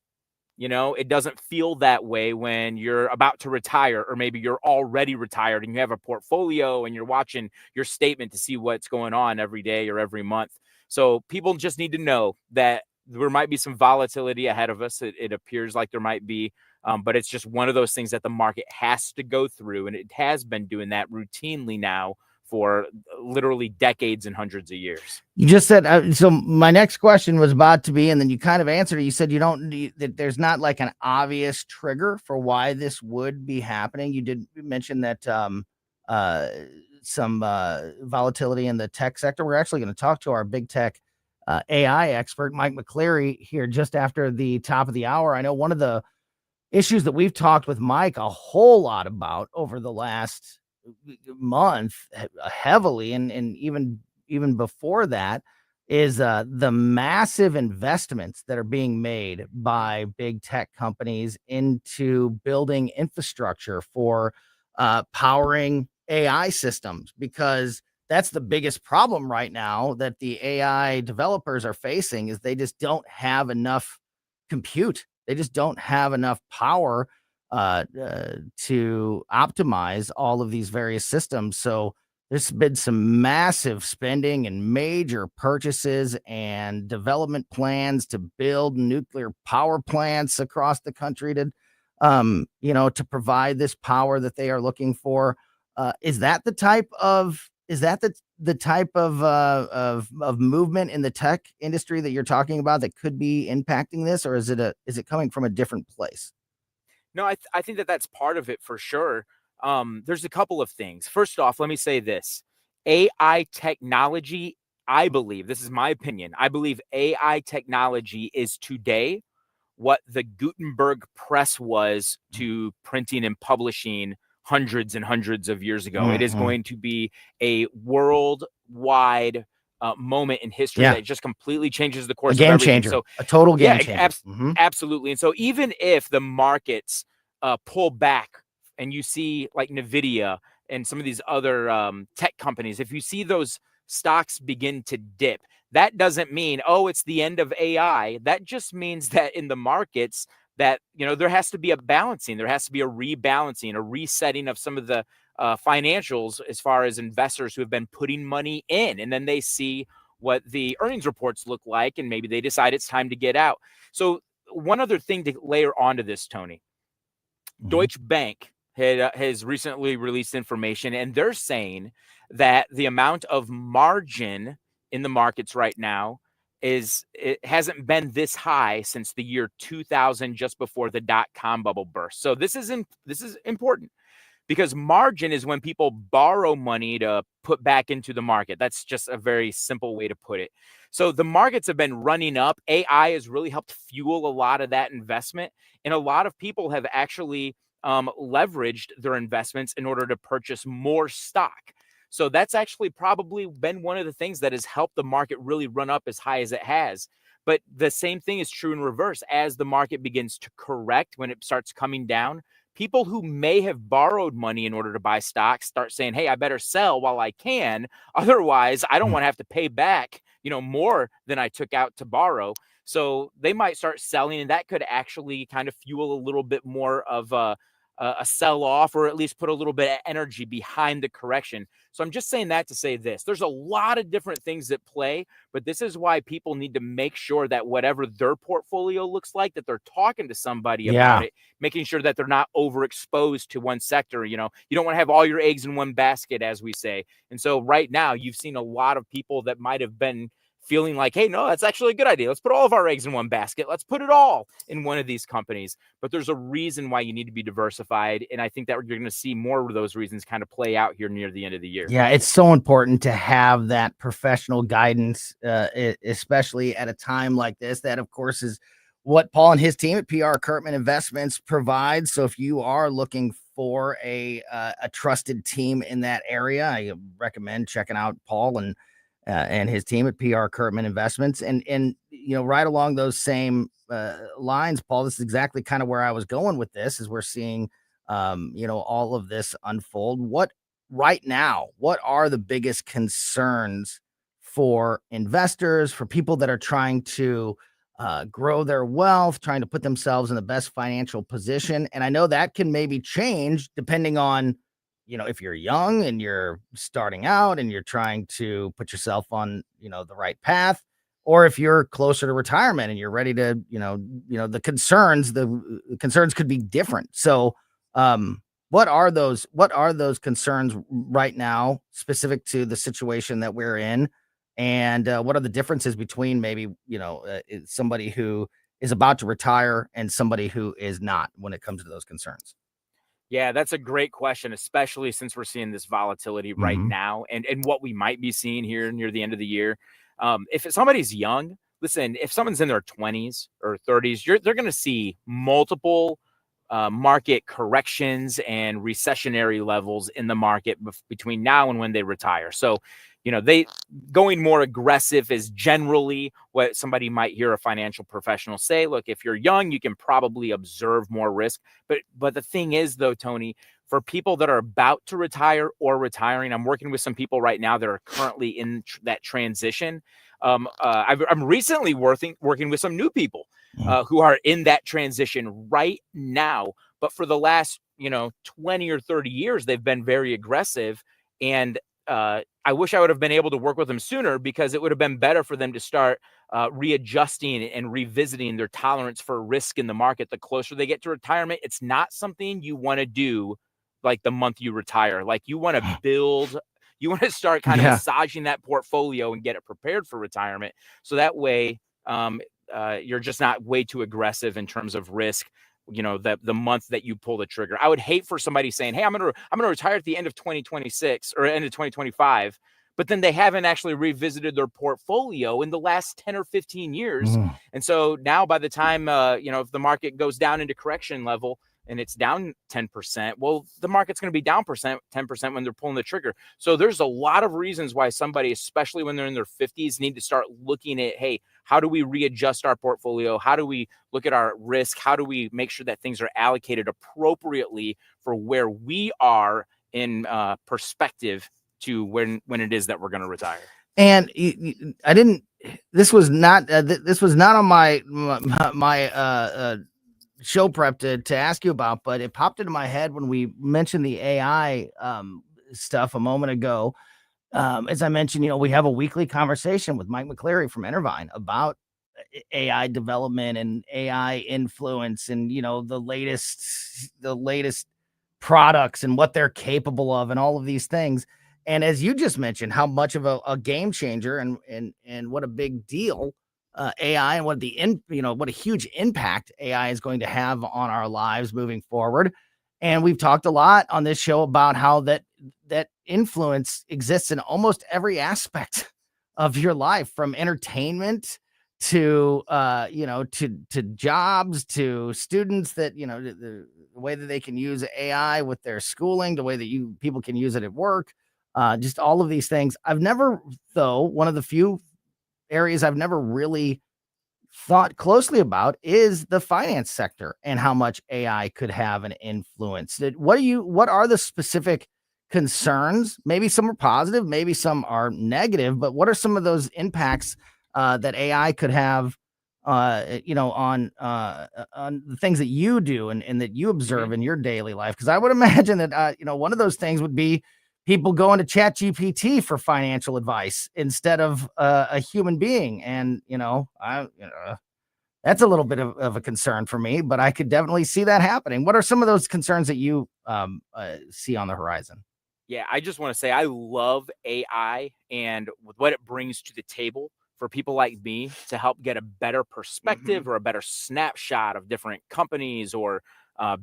you know, it doesn't feel that way when you're about to retire, or maybe you're already retired and you have a portfolio and you're watching your statement to see what's going on every day or every month. So people just need to know that there might be some volatility ahead of us. It appears like there might be, but it's just one of those things that the market has to go through. And it has been doing that routinely now for literally decades and hundreds of years. You just said, so my next question was about to be, and then you kind of answered it. You said that there's not like an obvious trigger for why this would be happening. You did mention that some volatility in the tech sector. We're actually going to talk to our big tech AI expert, Mike McCleary, here just after the top of the hour. I know one of the issues that we've talked with Mike a whole lot about over the last month heavily, and even before that, is the massive investments that are being made by big tech companies into building infrastructure for powering AI systems, because that's the biggest problem right now that the AI developers are facing, is they just don't have enough compute. They just don't have enough power to optimize all of these various systems. So there's been some massive spending and major purchases and development plans to build nuclear power plants across the country to, to provide this power that they are looking for. Is that the type of the type of movement in the tech industry that you're talking about that could be impacting this, or is it coming from a different place? No, I think that that's part of it for sure. There's a couple of things. First off, let me say this: AI technology. I believe, this is my opinion, I believe AI technology is today what the Gutenberg press was to printing and publishing hundreds and hundreds of years ago. It is going to be a worldwide moment in history Yeah. that just completely changes the A course of game everything. changer, So, a total game yeah, changer. absolutely. And so, even if the markets pull back and you see like Nvidia and some of these other tech companies, if you see those stocks begin to dip, that doesn't mean, oh, it's the end of AI. That just means that in the markets that, there has to be a balancing. There has to be a rebalancing, a resetting of some of the financials as far as investors who have been putting money in. And then they see what the earnings reports look like, and maybe they decide it's time to get out. So one other thing to layer onto this, Tony, Deutsche Bank has recently released information, and they're saying that the amount of margin in the markets right now it hasn't been this high since the year 2000, just before the dot-com bubble burst. So this is important, because margin is when people borrow money to put back into the market. That's just a very simple way to put it. So the markets have been running up. AI has really helped fuel a lot of that investment. And a lot of people have actually leveraged their investments in order to purchase more stock. So that's actually probably been one of the things that has helped the market really run up as high as it has. But the same thing is true in reverse. As the market begins to correct, when it starts coming down, people who may have borrowed money in order to buy stocks start saying, hey, I better sell while I can. Otherwise, I don't want to have to pay back, more than I took out to borrow. So they might start selling, and that could actually kind of fuel a little bit more of a sell off, or at least put a little bit of energy behind the correction. So I'm just saying that to say this: there's a lot of different things that play, but this is why people need to make sure that whatever their portfolio looks like, that they're talking to somebody about it, making sure that they're not overexposed to one sector. You don't want to have all your eggs in one basket, as we say. And so right now you've seen a lot of people that might have been feeling like, hey, no, that's actually a good idea. Let's put all of our eggs in one basket. Let's put it all in one of these companies. But there's a reason why you need to be diversified. And I think that you're going to see more of those reasons kind of play out here near the end of the year. Yeah, it's so important to have that professional guidance, especially at a time like this. That, of course, is what Paul and his team at PR Kirkman Investments provides. So if you are looking for a trusted team in that area, I recommend checking out Paul and his team at PR Kirkman Investments. And right along those same lines, Paul, this is exactly kind of where I was going with this, is we're seeing all of this unfold. What are the biggest concerns for investors, for people that are trying to grow their wealth, trying to put themselves in the best financial position? And I know that can maybe change depending on, if you're young and you're starting out and you're trying to put yourself on, the right path, or if you're closer to retirement and you're ready to, the concerns could be different. So, what are those concerns right now, specific to the situation that we're in? And what are the differences between maybe, somebody who is about to retire and somebody who is not, when it comes to those concerns? Yeah, that's a great question, especially since we're seeing this volatility right now, and what we might be seeing here near the end of the year. If somebody's young, listen, if someone's in their 20s or 30s, they're going to see multiple market corrections and recessionary levels in the market between now and when they retire. So, they going more aggressive is generally what somebody might hear a financial professional say. Look, if you're young, you can probably observe more risk. But the thing is, though, Tony, for people that are about to retire or retiring, I'm working with some people right now that are currently in that transition. I'm recently working with some new people who are in that transition right now. But for the last, 20 or 30 years, they've been very aggressive. And I wish I would have been able to work with them sooner, because it would have been better for them to start readjusting and revisiting their tolerance for risk in the market the closer they get to retirement. It's not something you want to do like the month you retire. Like, you want to build, you want to start kind of massaging that portfolio and get it prepared for retirement. So that way, you're just not way too aggressive in terms of risk, the month that you pull the trigger. I would hate for somebody saying, hey, I'm going to retire at the end of 2026 or end of 2025, but then they haven't actually revisited their portfolio in the last 10 or 15 years. And so now, by the time, if the market goes down into correction level and it's down 10%, well, the market's going to be down 10% when they're pulling the trigger. So there's a lot of reasons why somebody, especially when they're in their 50s, need to start looking at, hey, how do we readjust our portfolio? How do we look at our risk? How do we make sure that things are allocated appropriately for where we are in perspective to when it is that we're going to retire? And I didn't. This was not. This was not on my show prep to ask you about, but it popped into my head when we mentioned the AI stuff a moment ago. As I mentioned, we have a weekly conversation with Mike McCleary from Intervine about AI development and AI influence, and the latest products and what they're capable of, and all of these things. And as you just mentioned, how much of a game changer and what a big deal AI, and what a huge impact AI is going to have on our lives moving forward. And we've talked a lot on this show about how that influence exists in almost every aspect of your life, from entertainment to to jobs, to students, that the way that they can use AI with their schooling, the way that people can use it at work, just all of these things. One of the few areas I've never really thought closely about is the finance sector, and how much AI could have an influence. What are the specific concerns? Maybe some are positive, maybe some are negative, but what are some of those impacts that AI could have on the things that you do and that you observe in your daily life? Because I would imagine that one of those things would be people going to Chat GPT for financial advice instead of a human being. And, that's a little bit of a concern for me, but I could definitely see that happening. What are some of those concerns that you see on the horizon? Yeah, I just want to say I love AI and what it brings to the table for people like me to help get a better perspective or a better snapshot of different companies or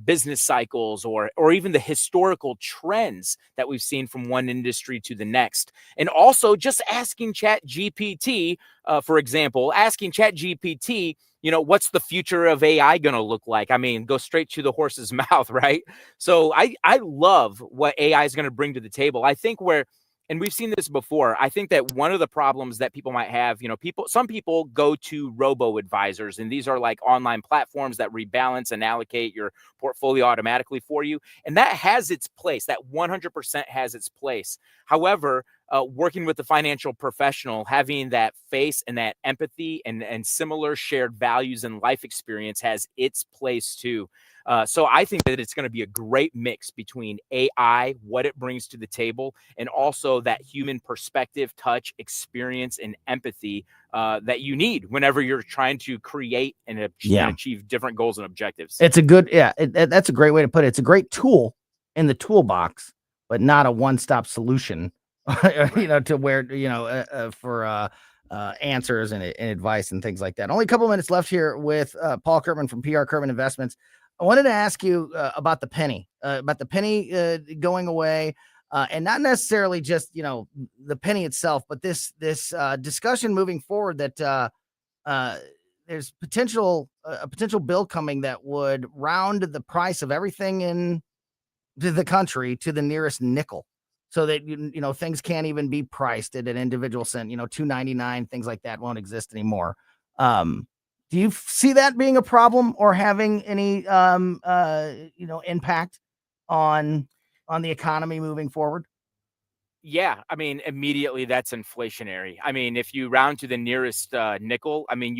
business cycles, or even the historical trends that we've seen from one industry to the next. And also just asking Chat GPT, for example, asking Chat GPT, what's the future of AI going to look like? I mean, go straight to the horse's mouth, right? So I love what AI is going to bring to the table. I think and we've seen this before, I think that one of the problems that people might have, some people go to robo advisors, and these are like online platforms that rebalance and allocate your portfolio automatically for you. And that has its place. That 100% has its place. However, working with the financial professional, having that face and that empathy and similar shared values and life experience has its place too. So I think that it's going to be a great mix between AI, what it brings to the table, and also that human perspective, touch, experience, and empathy that you need whenever you're trying to create and achieve different goals and objectives. It's a good, that's a great way to put it. It's a great tool in the toolbox, but not a one-stop solution, to where, for answers and advice and things like that. Only a couple minutes left here with Paul Kerman from PR Kerman Investments. I wanted to ask you about the penny going away, and not necessarily just, the penny itself, but this discussion moving forward that there's a potential bill coming that would round the price of everything in the country to the nearest nickel, so that things can't even be priced at an individual cent. $2.99, things like that won't exist anymore. Do you see that being a problem or having any impact on the economy moving forward? Yeah, I mean, immediately that's inflationary. I mean, if you round to the nearest nickel, I mean,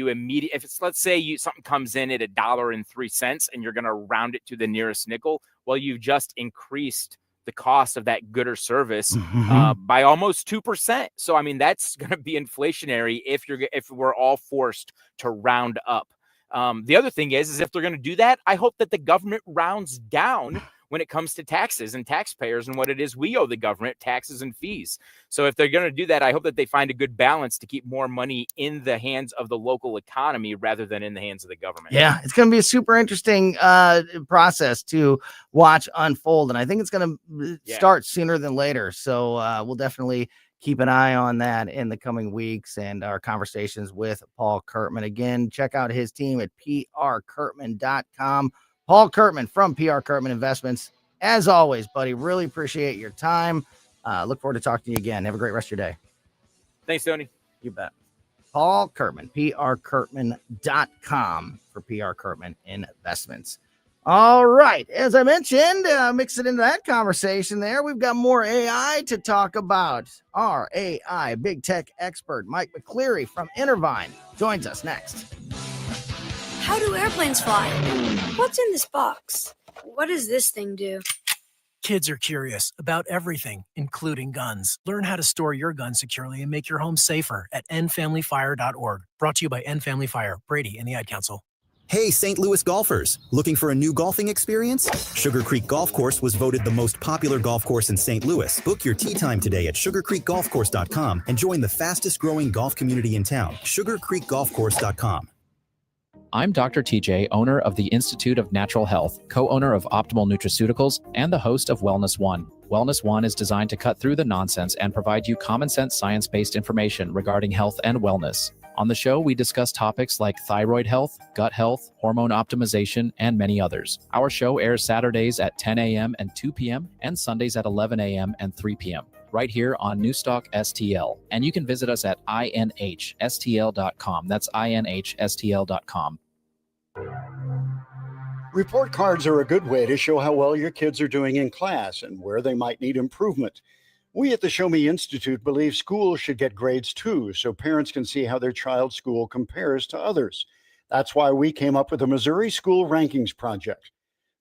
if it's, let's say something comes in at $1.03 and you're going to round it to the nearest nickel, well, you've just increased the cost of that good or service Mm-hmm. by almost 2%. So I mean, that's going to be inflationary if we're all forced to round up. The other thing is if they're going to do that, I hope that the government rounds down when it comes to taxes and taxpayers and what it is we owe the government, taxes and fees. So if they're going to do that, I hope that they find a good balance to keep more money in the hands of the local economy rather than in the hands of the government. Yeah, it's going to be a super interesting process to watch unfold. And I think it's going to start sooner than later. So we'll definitely keep an eye on that in the coming weeks and our conversations with Paul Kurtman. Again, check out his team at prkurtman.com. Paul Kurtman from PR Kurtman Investments. As always, buddy, really appreciate your time. Look forward to talking to you again. Have a great rest of your day. Thanks, Tony. You bet. Paul Kurtman, prkurtman.com for PR Kurtman Investments. All right. As I mentioned, mix it into that conversation there. We've got more AI to talk about. Our AI big tech expert, Mike McCleary from Intervine, joins us next. How do airplanes fly? What's in this box? What does this thing do? Kids are curious about everything, including guns. Learn how to store your gun securely and make your home safer at endfamilyfire.org. Brought to you by End Family Fire, Brady, and the Ad Council. Hey, St. Louis golfers. Looking for a new golfing experience? Sugar Creek Golf Course was voted the most popular golf course in St. Louis. Book your tee time today at sugarcreekgolfcourse.com and join the fastest growing golf community in town, sugarcreekgolfcourse.com. I'm Dr. TJ, owner of the Institute of Natural Health, co-owner of Optimal Nutraceuticals, and the host of Wellness One. Wellness One is designed to cut through the nonsense and provide you common sense science-based information regarding health and wellness. On the show, we discuss topics like thyroid health, gut health, hormone optimization, and many others. Our show airs Saturdays at 10 a.m. and 2 p.m. and Sundays at 11 a.m. and 3 p.m. right here on Newstalk STL. And you can visit us at inhstl.com. That's inhstl.com. Report cards are a good way to show how well your kids are doing in class and where they might need improvement. We at the Show Me Institute believe schools should get grades too, so parents can see how their child's school compares to others. That's why we came up with the Missouri School Rankings Project.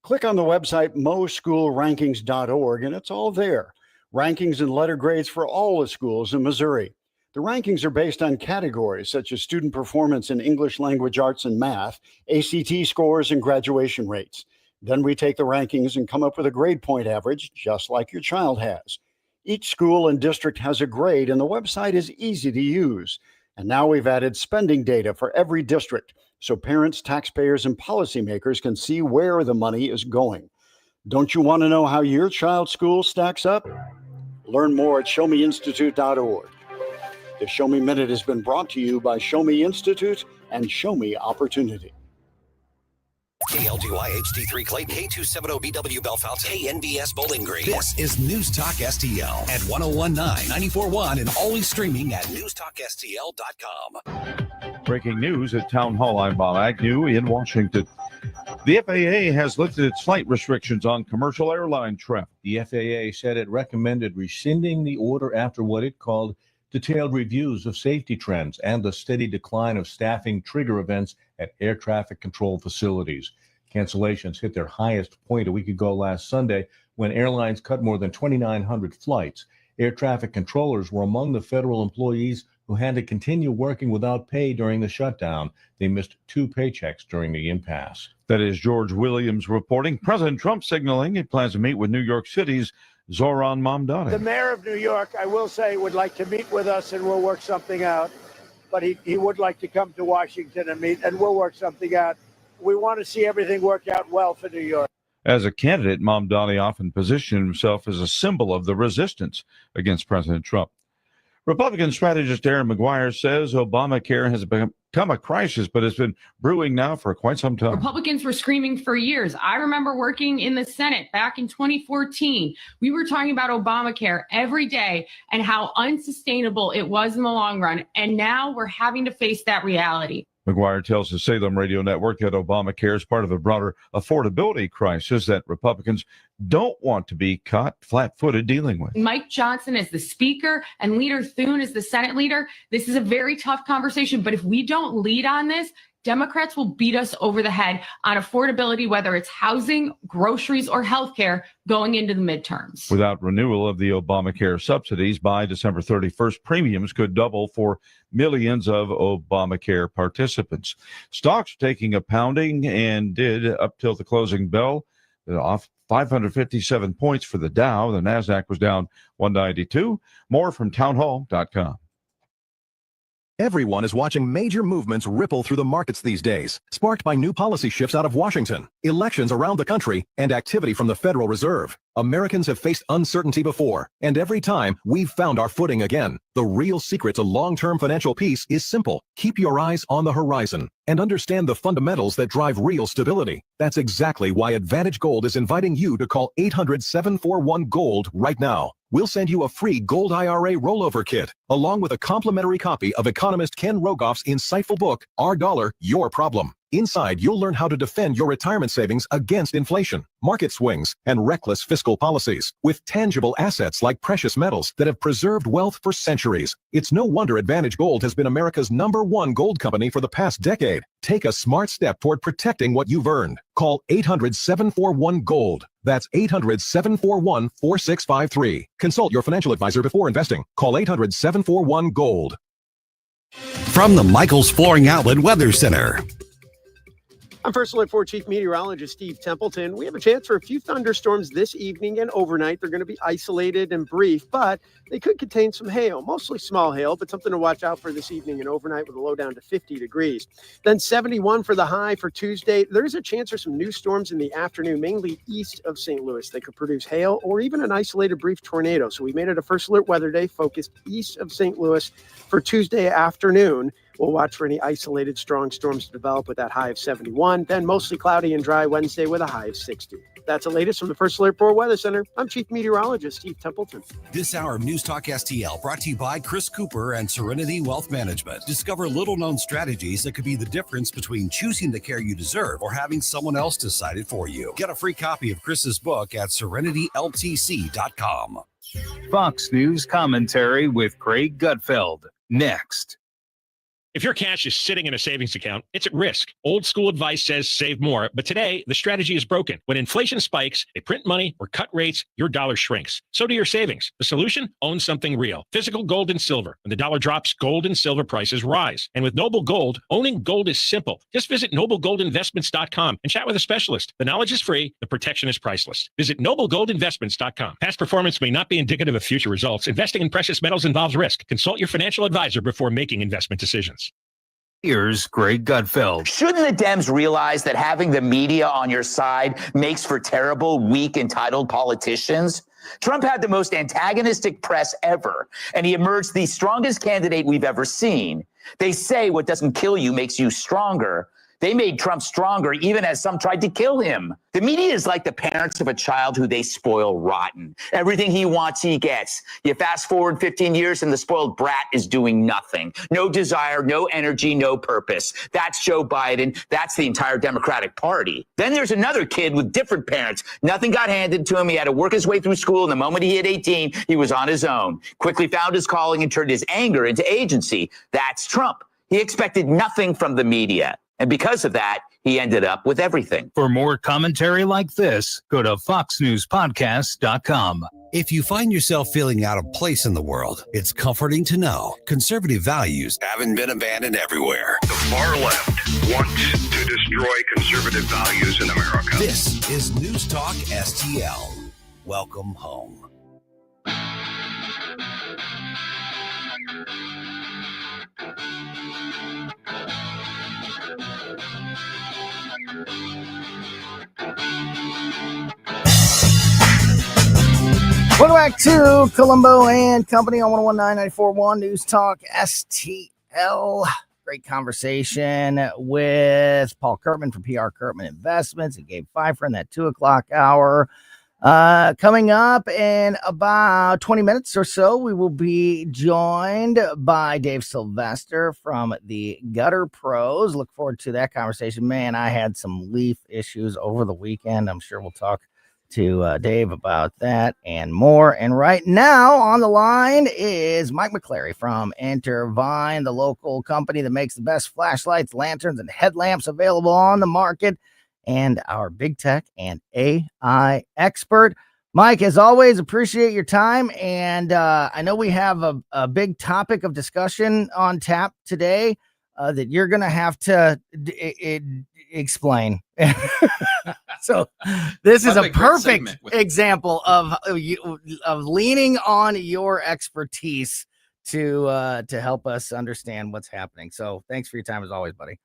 Click on the website moschoolrankings.org and it's all there. Rankings and letter grades for all the schools in Missouri. The rankings are based on categories such as student performance in English language arts and math, ACT scores, and graduation rates. Then we take the rankings and come up with a grade point average, just like your child has. Each school and district has a grade, and the website is easy to use. And now we've added spending data for every district, so parents, taxpayers, and policymakers can see where the money is going. Don't you want to know how your child's school stacks up? Learn more at showmeinstitute.org. The Show Me Minute has been brought to you by Show Me Institute and Show Me Opportunity. KLGY HD3 Clayton, K270BW Belfast, KNBS Bowling Green. This is News Talk STL at 1019, 94.1, and always streaming at newstalkstl.com. Breaking news at Town Hall. I'm Bob Agnew in Washington. The FAA has lifted its flight restrictions on commercial airline traffic. The FAA said it recommended rescinding the order after what it called detailed reviews of safety trends and the steady decline of staffing trigger events at air traffic control facilities. Cancellations hit their highest point a week ago last Sunday when airlines cut more than 2,900 flights. Air traffic controllers were among the federal employees who had to continue working without pay during the shutdown. They missed 2 paychecks during the impasse. That is George Williams reporting. President Trump signaling he plans to meet with New York City's Zohran Mamdani. The mayor of New York, I will say, would like to meet with us and we'll work something out. But he would like to come to Washington and meet, and we'll work something out. We want to see everything work out well for New York. As a candidate, Mamdani often positioned himself as a symbol of the resistance against President Trump. Republican strategist Aaron McGuire says Obamacare has become a crisis, but it's been brewing now for quite some time. Republicans were screaming for years. I remember working in the Senate back in 2014. We were talking about Obamacare every day and how unsustainable it was in the long run. And now we're having to face that reality. McGuire tells the Salem Radio Network that Obamacare is part of a broader affordability crisis that Republicans don't want to be caught flat-footed dealing with. Mike Johnson is the speaker and Leader Thune is the Senate leader. This is a very tough conversation, but if we don't lead on this, Democrats will beat us over the head on affordability, whether it's housing, groceries, or healthcare going into the midterms. Without renewal of the Obamacare subsidies by December 31st, premiums could double for millions of Obamacare participants. Stocks taking a pounding and did up till the closing bell, off 557 points for the Dow. The NASDAQ was down 192. More from townhall.com. Everyone is watching major movements ripple through the markets these days, sparked by new policy shifts out of Washington, elections around the country, and activity from the Federal Reserve. Americans have faced uncertainty before, and every time we've found our footing again. The real secret to long-term financial peace is simple. Keep your eyes on the horizon and understand the fundamentals that drive real stability. That's exactly why Advantage Gold is inviting you to call 800-741-GOLD right now. We'll send you a free Gold IRA rollover kit, along with a complimentary copy of economist Ken Rogoff's insightful book, Our Dollar, Your Problem. Inside, you'll learn how to defend your retirement savings against inflation, market swings, and reckless fiscal policies with tangible assets like precious metals that have preserved wealth for centuries. It's no wonder Advantage Gold has been America's #1 gold company for the past decade. Take a smart step toward protecting what you've earned. Call 800-741-GOLD. That's 800-741-4653. Consult your financial advisor before investing. Call 800-741-GOLD. From the Michaels Flooring Outlet Weather Center. I'm First Alert 4 Chief Meteorologist Steve Templeton. We have a chance for a few thunderstorms this evening and overnight. They're going to be isolated and brief, but they could contain some hail, mostly small hail, but something to watch out for this evening and overnight with a low down to 50 degrees. Then 71 for the high for Tuesday. There's a chance for some new storms in the afternoon, mainly east of St. Louis. They could produce hail or even an isolated brief tornado. So we made it a First Alert weather day focused east of St. Louis for Tuesday afternoon. We'll watch for any isolated strong storms to develop with that high of 71, then mostly cloudy and dry Wednesday with a high of 60. That's the latest from the First Alert 4 Weather Center. I'm Chief Meteorologist Steve Templeton. This hour of News Talk STL brought to you by Chris Cooper and Serenity Wealth Management. Discover little-known strategies that could be the difference between choosing the care you deserve or having someone else decide it for you. Get a free copy of Chris's book at serenityltc.com. Fox News commentary with Craig Gutfeld. Next. If your cash is sitting in a savings account, it's at risk. Old school advice says save more, but today the strategy is broken. When inflation spikes, they print money or cut rates, your dollar shrinks. So do your savings. The solution? Own something real. Physical gold and silver. When the dollar drops, gold and silver prices rise. And with Noble Gold, owning gold is simple. Just visit noblegoldinvestments.com and chat with a specialist. The knowledge is free. The protection is priceless. Visit noblegoldinvestments.com. Past performance may not be indicative of future results. Investing in precious metals involves risk. Consult your financial advisor before making investment decisions. Here's Greg Gutfeld. Shouldn't the Dems realize that having the media on your side makes for terrible, weak, entitled politicians? Trump had the most antagonistic press ever, and he emerged the strongest candidate we've ever seen. They say what doesn't kill you makes you stronger. They made Trump stronger even as some tried to kill him. The media is like the parents of a child who they spoil rotten. Everything he wants, he gets. You fast forward 15 years and the spoiled brat is doing nothing. No desire, no energy, no purpose. That's Joe Biden. That's the entire Democratic Party. Then there's another kid with different parents. Nothing got handed to him. He had to work his way through school. And the moment he hit 18, he was on his own. Quickly found his calling and turned his anger into agency. That's Trump. He expected nothing from the media. And because of that, he ended up with everything. For more commentary like this, go to foxnewspodcast.com. If you find yourself feeling out of place in the world, it's comforting to know conservative values haven't been abandoned everywhere. The far left wants to destroy conservative values in America. This is News Talk STL. Welcome home. Welcome back to Colombo and Company on 101.994.1 News Talk STL. Great conversation with Paul Kurtman from PR Kurtman Investments and Gabe Pfeiffer in that 2 o'clock hour. Coming up in about 20 minutes or so, we will be joined by Dave Sylvester from the Gutter Pros. Look forward to that conversation. Man, I had some leaf issues over the weekend. I'm sure we'll talk to Dave about that and more. And right now on the line is Mike McClary from Intervine, the local company that makes the best flashlights, lanterns, and headlamps available on the market, and our big tech and AI expert. Mike, as always, appreciate your time. And I know we have a big topic of discussion on tap today that you're going to have to explain. So this is a perfect example of leaning on your expertise to help us understand what's happening. So thanks for your time as always, buddy.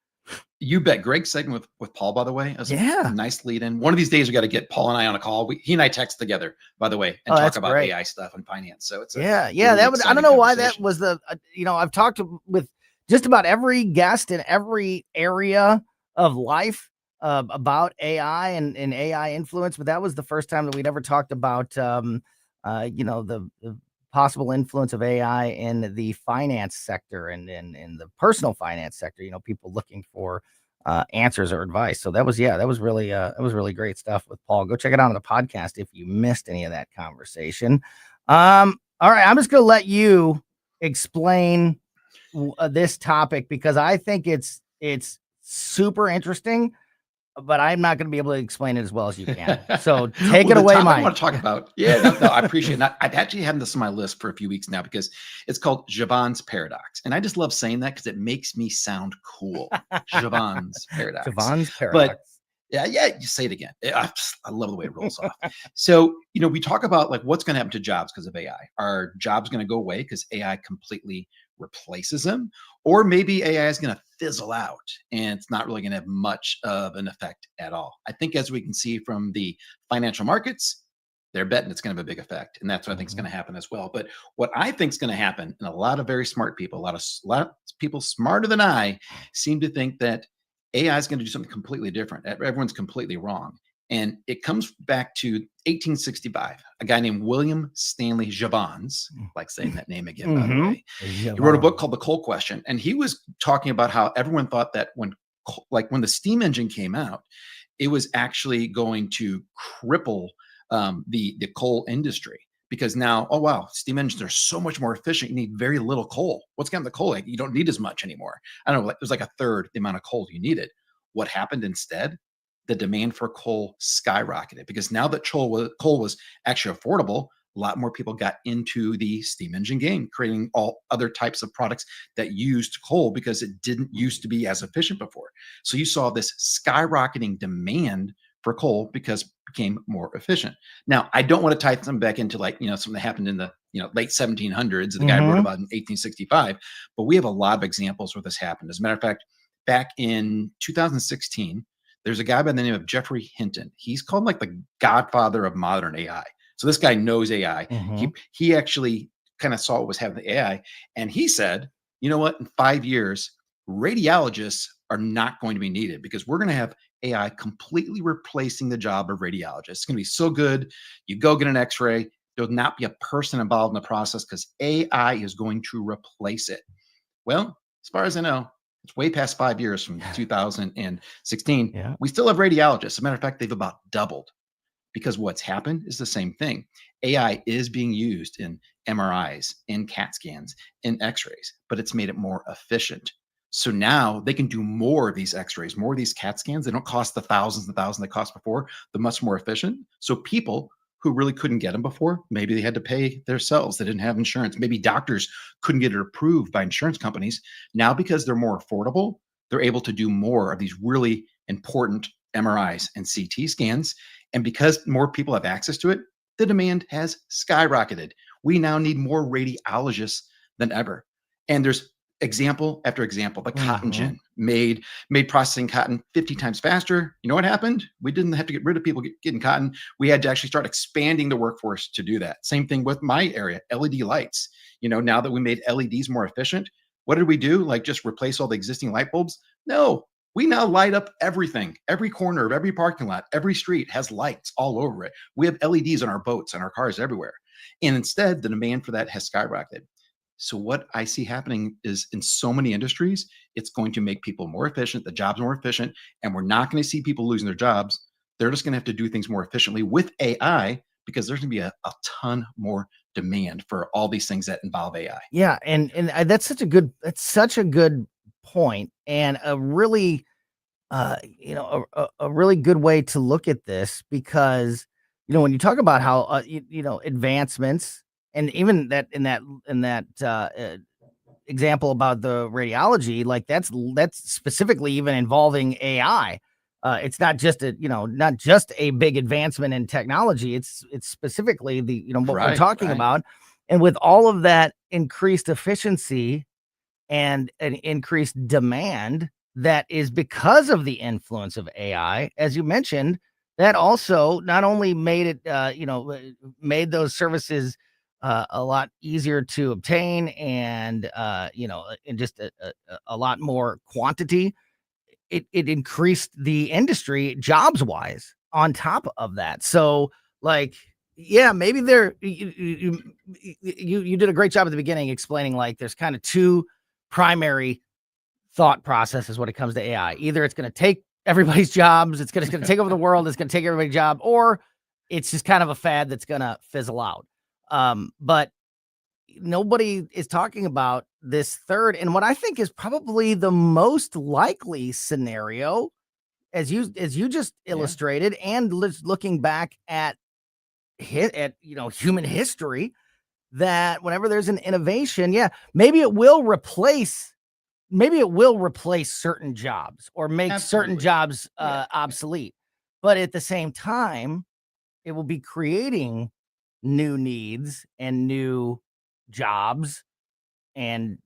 You bet. Great segment with Paul, by the way. Yeah. Nice lead in. One of these days, we got to get Paul and I on a call. He and I text together, by the way, and talk about great. AI stuff and finance. So it's really that would, I don't know why that was I've talked with just about every guest in every area of life about AI and AI influence, but that was the first time that we'd ever talked about the possible influence of AI in the finance sector and in the personal finance sector. People looking for answers or advice. So that was really great stuff with Paul. Go check it out on the podcast if you missed any of that conversation. All right, I'm just gonna let you explain this topic because I think it's super interesting, but I'm not going to be able to explain it as well as you can. So take it away, Mike. I want to talk about. Yeah, no, I appreciate it. I've actually had this on my list for a few weeks now because it's called Jevon's Paradox. And I just love saying that because it makes me sound cool. Jevon's Paradox. Jevon's Paradox. But yeah, you say it again. I love the way it rolls off. So, we talk about like what's going to happen to jobs because of AI. Are jobs going to go away because AI completely replaces them? Or maybe AI is going to fizzle out and it's not really going to have much of an effect at all. I think as we can see from the financial markets, they're betting it's going to have a big effect. And that's what I think is going to happen as well. But what I think is going to happen, and a lot of very smart people, a lot of people smarter than I seem to think that AI is going to do something completely different. Everyone's completely wrong. And it comes back to 1865. A guy named William Stanley Jevons, like saying that name again, by the way. He wrote a book called The Coal Question. And he was talking about how everyone thought that when the steam engine came out, it was actually going to cripple the coal industry. Because now, oh, wow, steam engines are so much more efficient. You need very little coal. What's gotten the coal? Like, you don't need as much anymore. I don't know, it was like a third the amount of coal you needed. What happened instead? The demand for coal skyrocketed because now that coal was actually affordable, a lot more people got into the steam engine game, creating all other types of products that used coal because it didn't used to be as efficient before. So you saw this skyrocketing demand for coal because it became more efficient. Now, I don't want to tie them back into something that happened in the late 1700s. The guy wrote about in 1865, but we have a lot of examples where this happened. As a matter of fact, back in 2016, there's a guy by the name of Jeffrey Hinton. He's called like the godfather of modern AI. So this guy knows AI. He actually kind of saw what was happening to AI, and he said, you know what? In 5 years, radiologists are not going to be needed because we're going to have AI completely replacing the job of radiologists. It's going to be so good. You go get an X-ray. There'll not be a person involved in the process because AI is going to replace it. Well, as far as I know, it's way past 5 years from 2016. Yeah. We still have radiologists. As a matter of fact, they've about doubled because what's happened is the same thing. AI is being used in MRIs, in CAT scans, in X-rays, but it's made it more efficient. So now they can do more of these X-rays, more of these CAT scans. They don't cost the thousands and thousands they cost before. They're much more efficient. So people who really couldn't get them before, maybe they had to pay themselves. They didn't have insurance. Maybe doctors couldn't get it approved by insurance companies. Now, because they're more affordable, they're able to do more of these really important MRIs and CT scans. And because more people have access to it, the demand has skyrocketed. We now need more radiologists than ever. And there's example after example. The cotton gin made processing cotton 50 times faster. You know what happened? We didn't have to get rid of people getting cotton. We had to actually start expanding the workforce to do that. Same thing with my area, LED lights. Now that we made LEDs more efficient, what did we do? Like just replace all the existing light bulbs? No, we now light up everything. Every corner of every parking lot, every street has lights all over it. We have LEDs on our boats and our cars everywhere. And instead, the demand for that has skyrocketed. So what I see happening is in so many industries, it's going to make people more efficient, the jobs more efficient, and we're not going to see people losing their jobs. They're just going to have to do things more efficiently with AI because there's going to be a ton more demand for all these things that involve AI. Yeah, and that's such a good point, and a really a really good way to look at this, because when you talk about how advancements, and even that in that example about the radiology, like that's specifically even involving AI. It's not just a big advancement in technology. It's specifically what we're talking about, and with all of that increased efficiency and an increased demand that is because of the influence of AI, as you mentioned, that also not only made it, made those services a lot easier to obtain, and in just a lot more quantity. It increased the industry jobs wise on top of that. So, like, yeah, maybe you did a great job at the beginning explaining, like, there's kind of two primary thought processes when it comes to AI. Either it's going to take everybody's jobs, it's going to take over the world, it's going to take everybody's job, or it's just kind of a fad that's going to fizzle out. But nobody is talking about this third, and what I think is probably the most likely scenario, as you just illustrated, and looking back at human history, that whenever there's an innovation, maybe it will replace certain jobs, or make certain jobs obsolete, but at the same time, it will be creating new needs and new jobs and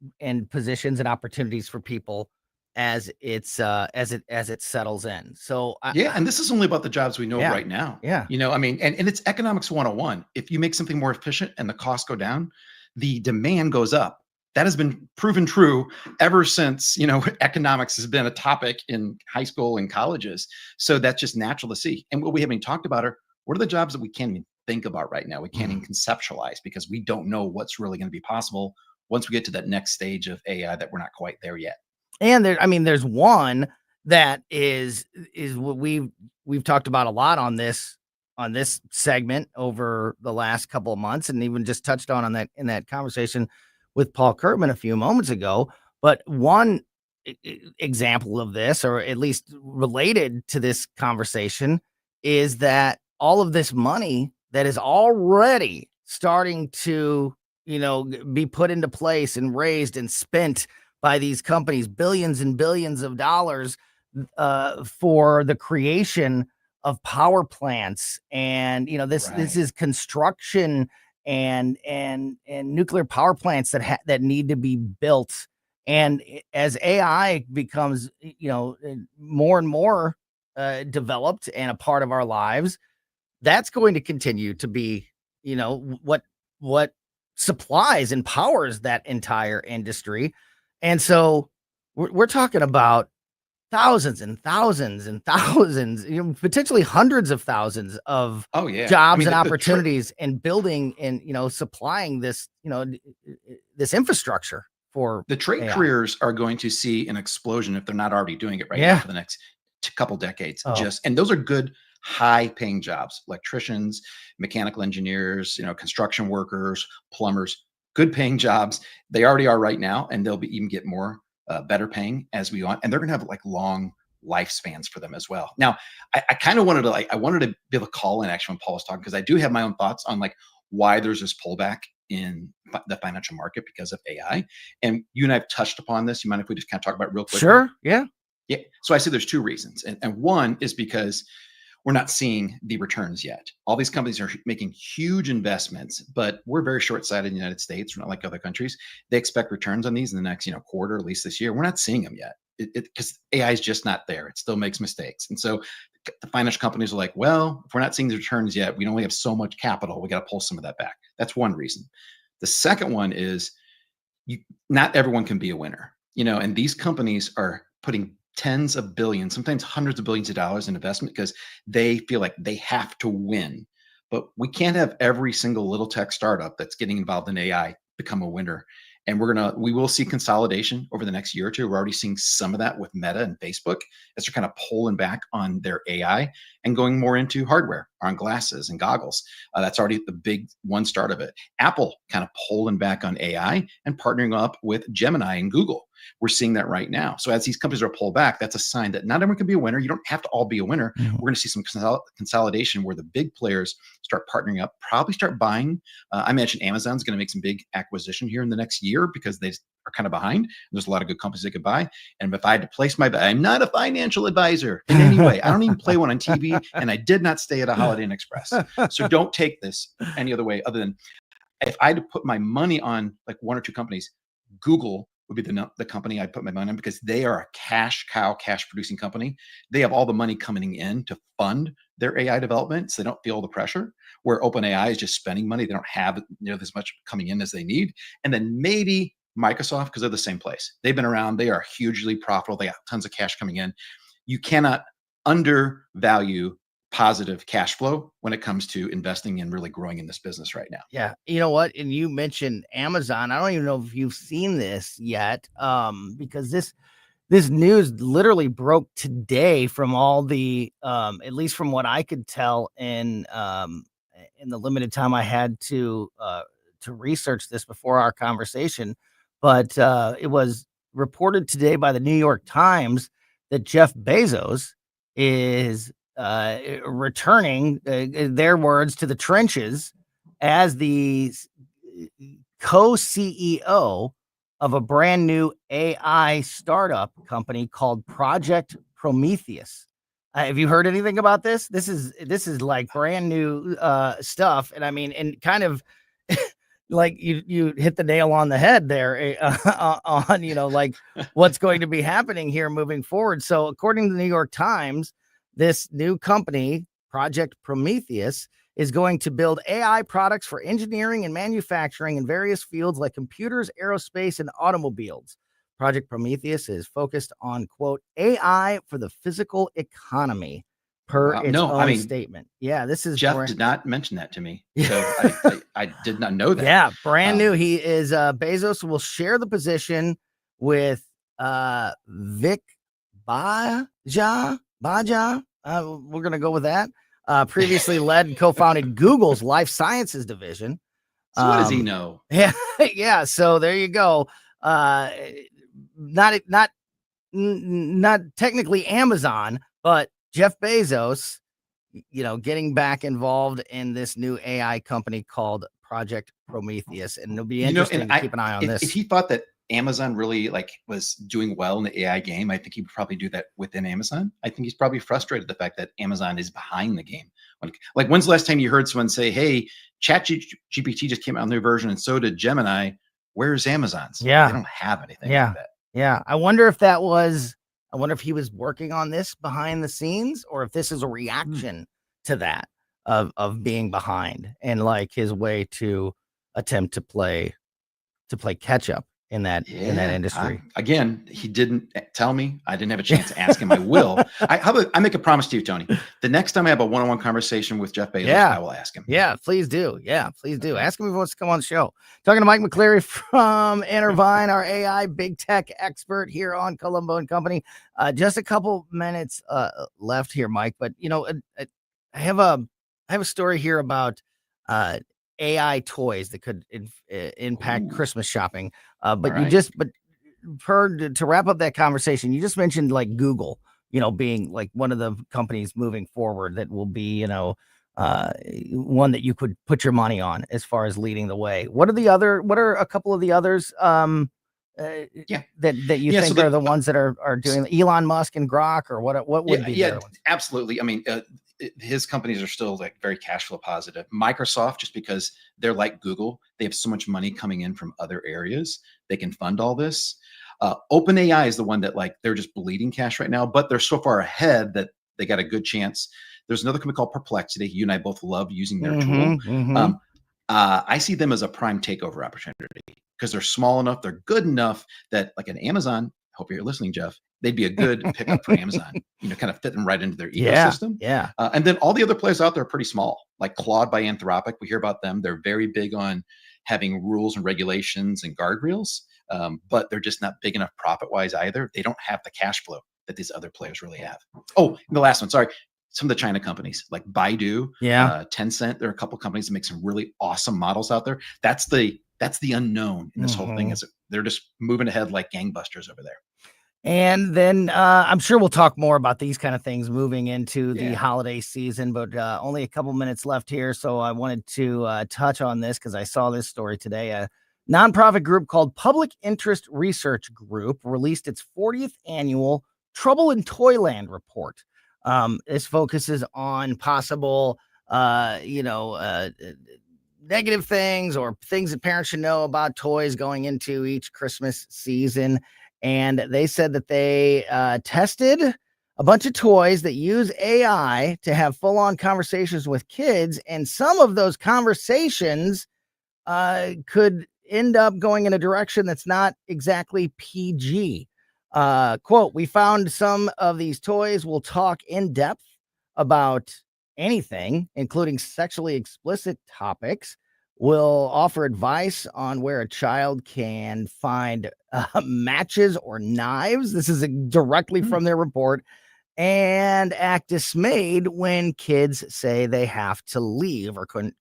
positions and opportunities for people as it settles in. So and this is only about the jobs we know right now. Yeah. I mean, and it's economics 101. If you make something more efficient and the costs go down, the demand goes up. That has been proven true ever since, economics has been a topic in high school and colleges. So that's just natural to see. And what we haven't talked about are, what are the jobs that we can't even think about right now? We can't even conceptualize, because we don't know what's really going to be possible once we get to that next stage of AI that we're not quite there yet. And there's one that is what we've talked about a lot on this segment over the last couple of months, and even just touched on that in that conversation with Paul Kurtman a few moments ago. But one example of this, or at least related to this conversation, is that all of this money that is already starting to be put into place and raised and spent by these companies, billions and billions of dollars, for the creation of power plants, and this is construction and nuclear power plants that need to be built. And as AI becomes more and more developed and a part of our lives, that's going to continue to be what supplies and powers that entire industry. And so we're talking about thousands and thousands and thousands, potentially hundreds of thousands of jobs and opportunities, and building and supplying this this infrastructure for the trade AI. Careers are going to see an explosion if they're not already doing it now for the next couple decades. And those are good, high-paying jobs: electricians, mechanical engineers, construction workers, plumbers. Good-paying jobs. They already are right now, and they'll even get more better paying as we go on. And they're going to have like long lifespans for them as well. Now, I kind of wanted to be able to call in actually when Paul was talking, because I do have my own thoughts on like why there's this pullback in the financial market because of AI. And you and I have touched upon this. You mind if we just kind of talk about it real quick? Sure. Yeah. Yeah. So I say there's two reasons. And one is because we're not seeing the returns yet. All these companies are making huge investments, but we're very short-sighted in the United States. We're not like other countries. They expect returns on these in the next, quarter, at least this year. We're not seeing them yet, because AI is just not there. It still makes mistakes. And so the financial companies are like, well, if we're not seeing the returns yet, we only have so much capital. We got to pull some of that back. That's one reason. The second one is not everyone can be a winner, and these companies are putting tens of billions, sometimes hundreds of billions of dollars in investment because they feel like they have to win. But we can't have every single little tech startup that's getting involved in AI become a winner. And we will see consolidation over the next year or two. We're already seeing some of that with Meta and Facebook as they're kind of pulling back on their AI and going more into hardware, on glasses and goggles. That's already the big one start of it. Apple kind of pulling back on AI and partnering up with Gemini and Google. We're seeing that right now. So as these companies are pulled back, that's a sign that not everyone can be a winner. You don't have to all be a winner. We're going to see some consolidation where the big players start partnering up, probably start buying. I mentioned Amazon's going to make some big acquisition here in the next year because they are kind of behind. There's a lot of good companies they could buy. And if I had to place my bet, I'm not a financial advisor in any way. I don't even play one on TV, and I did not stay at a Holiday Inn Express. So don't take this any other way other than if I had to put my money on like one or two companies, Google would be the company I'd put my money on because they are a cash cow, cash producing company. They have all the money coming in to fund their AI development, so they don't feel the pressure. Where OpenAI is just spending money, they don't have nearly as much coming in as they need. And then maybe Microsoft, because they're the same place. They've been around. They are hugely profitable. They got tons of cash coming in. You cannot undervalue positive cash flow when it comes to investing and really growing in this business right now. Yeah. You know what? And you mentioned Amazon. I don't even know if you've seen this yet, because this news literally broke today from all the, at least from what I could tell in the limited time I had to research this before our conversation. But it was reported today by the New York Times that Jeff Bezos is returning, their words, to the trenches as the co-CEO of a brand new AI startup company called Project Prometheus. Have you heard anything about this? This is like brand new stuff, and I mean, and kind of like you hit the nail on the head there on like what's going to be happening here moving forward. So according to the New York Times, this new company, Project Prometheus, is going to build AI products for engineering and manufacturing in various fields like computers, aerospace, and automobiles. Project Prometheus is focused on, quote, AI for the physical economy, per its own statement. Yeah, this is Jeff did not mention that to me. So I did not know that. Yeah, brand new. He is Bezos will share the position with Vic Baja. We're going to go with that. Previously led and co-founded Google's life sciences division. So what does he know? Yeah. Yeah. So there you go. Not technically Amazon, but Jeff Bezos, getting back involved in this new AI company called Project Prometheus. And it'll be interesting to keep an eye on this. If he thought that Amazon really was doing well in the AI game, I think he would probably do that within Amazon. I think he's probably frustrated the fact that Amazon is behind the game. Like when's the last time you heard someone say, hey, ChatGPT just came out in their version and so did Gemini. Where's Amazon's? Yeah. They don't have anything like that. Yeah. I wonder if he was working on this behind the scenes or if this is a reaction to that of being behind and like his way to attempt to play catch up in that industry. Again, he didn't tell me. I didn't have a chance to ask him. I will. How about I make a promise to you, Tony? The next time I have a one-on-one conversation with Jeff Bezos, I will ask him. Yeah, please do. Yeah, please do. Ask him if he wants to come on the show. Talking to Mike McCleary from Intervine, our AI big tech expert here on Colombo Company. Just a couple minutes left here, Mike. But I have a story here about AI toys that could impact Christmas shopping. But to wrap up that conversation, you just mentioned like Google, being like one of the companies moving forward that will be, one that you could put your money on as far as leading the way. What are a couple of the others that you think are the ones that are doing Elon Musk and Grok, or what would be the other ones? Absolutely. I mean, his companies are still like very cash flow positive. Microsoft, just because they're like Google, they have so much money coming in from other areas, they can fund all this. OpenAI is the one that they're just bleeding cash right now, but they're so far ahead that they got a good chance. There's another company called Perplexity. You and I both love using their tool. I see them as a prime takeover opportunity because they're small enough, they're good enough that like an Amazon, hope you're listening, Jeff, they'd be a good pickup for Amazon, kind of fitting right into their ecosystem. Yeah. And then all the other players out there are pretty small, like Claude by Anthropic. We hear about them. They're very big on having rules and regulations and guardrails, but they're just not big enough profit-wise either. They don't have the cash flow that these other players really have. Oh, and the last one, sorry. Some of the China companies like Baidu, Tencent, there are a couple companies that make some really awesome models out there. That's the unknown in this whole thing, is they're just moving ahead like gangbusters over there. And then I'm sure we'll talk more about these kind of things moving into the holiday season, but only a couple minutes left here. So I wanted to touch on this because I saw this story today. A nonprofit group called Public Interest Research Group released its 40th annual Trouble in Toyland report. This focuses on possible, negative things or things that parents should know about toys going into each Christmas season. And they said that they tested a bunch of toys that use AI to have full-on conversations with kids. And some of those conversations could end up going in a direction that's not exactly PG. Quote, we found some of these toys will talk in depth about anything, including sexually explicit topics, will offer advice on where a child can find matches or knives. This is directly from their report, and act dismayed when kids say they have to leave or could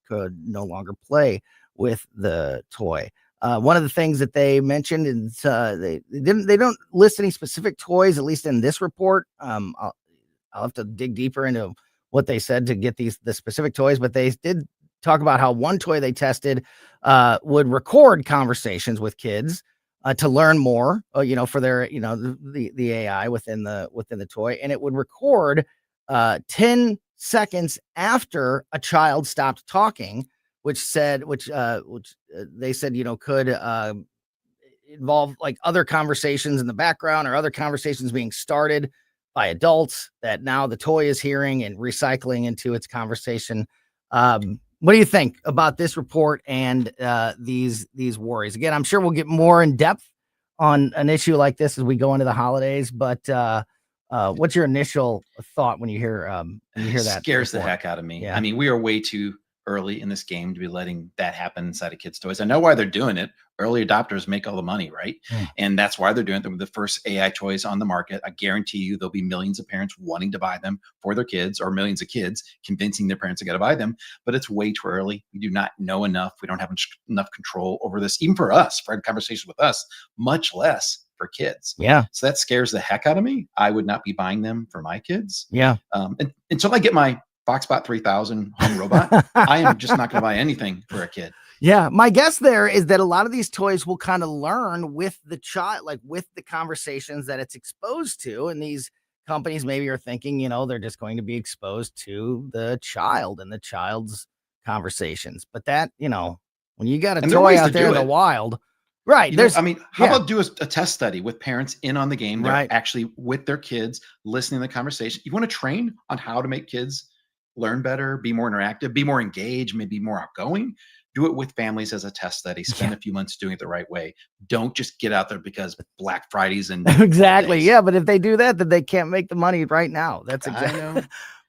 no longer play with the toy. One of the things that they mentioned is they don't list any specific toys, at least in this report. I'll have to dig deeper into what they said to get the specific toys, but they did talk about how one toy they tested would record conversations with kids to learn more, for their, the AI within the toy, and it would record 10 seconds after a child stopped talking, which they said, could involve like other conversations in the background or other conversations being started by adults that now the toy is hearing and recycling into its conversation. What do you think about this report and these worries? Again, I'm sure we'll get more in depth on an issue like this as we go into the holidays, but what's your initial thought when you hear that? Scares the report? heck out of me. Yeah. I mean, we are way too early in this game to be letting that happen inside of kids' toys. I know why they're doing it. Early adopters make all the money, right? And that's why they're doing it. They're the first AI toys on the market. I guarantee you there'll be millions of parents wanting to buy them for their kids, or millions of kids convincing their parents to got to buy them. But it's way too early. We do not know enough. We don't have enough control over this, even for us, for conversations with us, much less for kids. Yeah. So that scares the heck out of me. I would not be buying them for my kids. Yeah. Until I get my Foxbot 3000 home robot, I am just not going to buy anything for a kid. Yeah, my guess there is that a lot of these toys will kind of learn with the child, like with the conversations that it's exposed to. And these companies maybe are thinking, they're just going to be exposed to the child and the child's conversations. But that, when you got a toy out there in the wild, right? How about do a test study with parents in on the game? They're Right. actually with their kids, listening to the conversation. You want to train on how to make kids learn better, be more interactive, be more engaged, maybe more outgoing. Do it with families as a test study. Spend a few months doing it the right way. Don't just get out there because Black Fridays and Exactly. Yeah, but if they do that, then they can't make the money right now. That's I exactly. know.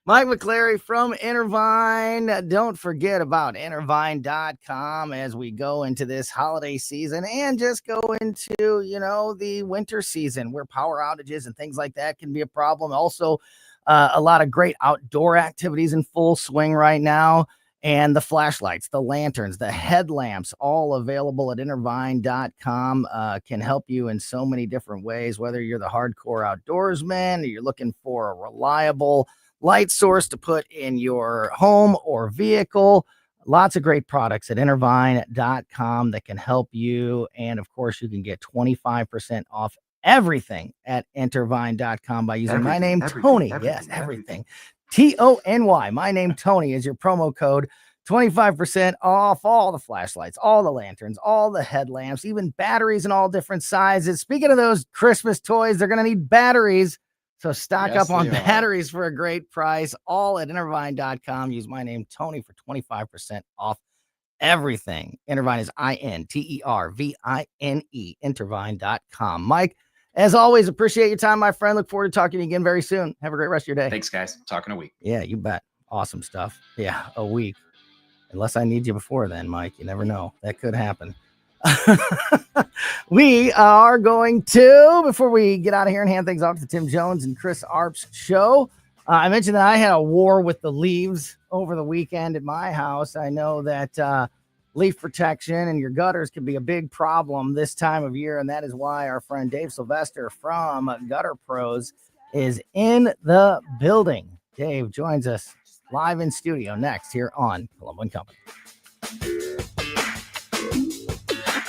Mike McClary from Intervine. Don't forget about Intervine.com as we go into this holiday season and just go into, the winter season where power outages and things like that can be a problem. Also, a lot of great outdoor activities in full swing right now. And the flashlights, the lanterns, the headlamps, all available at Intervine.com, can help you in so many different ways, whether you're the hardcore outdoorsman or you're looking for a reliable light source to put in your home or vehicle. Lots of great products at Intervine.com that can help you. And of course, you can get 25% off everything at Intervine.com by using my name, Tony. Yes, everything. Tony. My name, Tony, is your promo code. 25% off all the flashlights, all the lanterns, all the headlamps, even batteries in all different sizes. Speaking of those Christmas toys, they're going to need batteries. So stock up on batteries for a great price, all at Intervine.com. Use my name, Tony, for 25% off everything. Intervine is Intervine, Intervine.com. Mike, as always, appreciate your time, my friend. Look forward to talking to you again very soon. Have a great rest of your day. Thanks, guys. Talk in a week. Yeah, you bet. Awesome stuff. Yeah, a week. Unless I need you before then, Mike. You never know. That could happen. We are going to, before we get out of here and hand things off to Tim Jones and Chris Arp's show, I mentioned that I had a war with the leaves over the weekend at my house. I know that leaf protection and your gutters can be a big problem this time of year, and that is why our friend Dave Sylvester from Gutter Pros is in the building. Dave joins us live in studio next here on Colombo Company.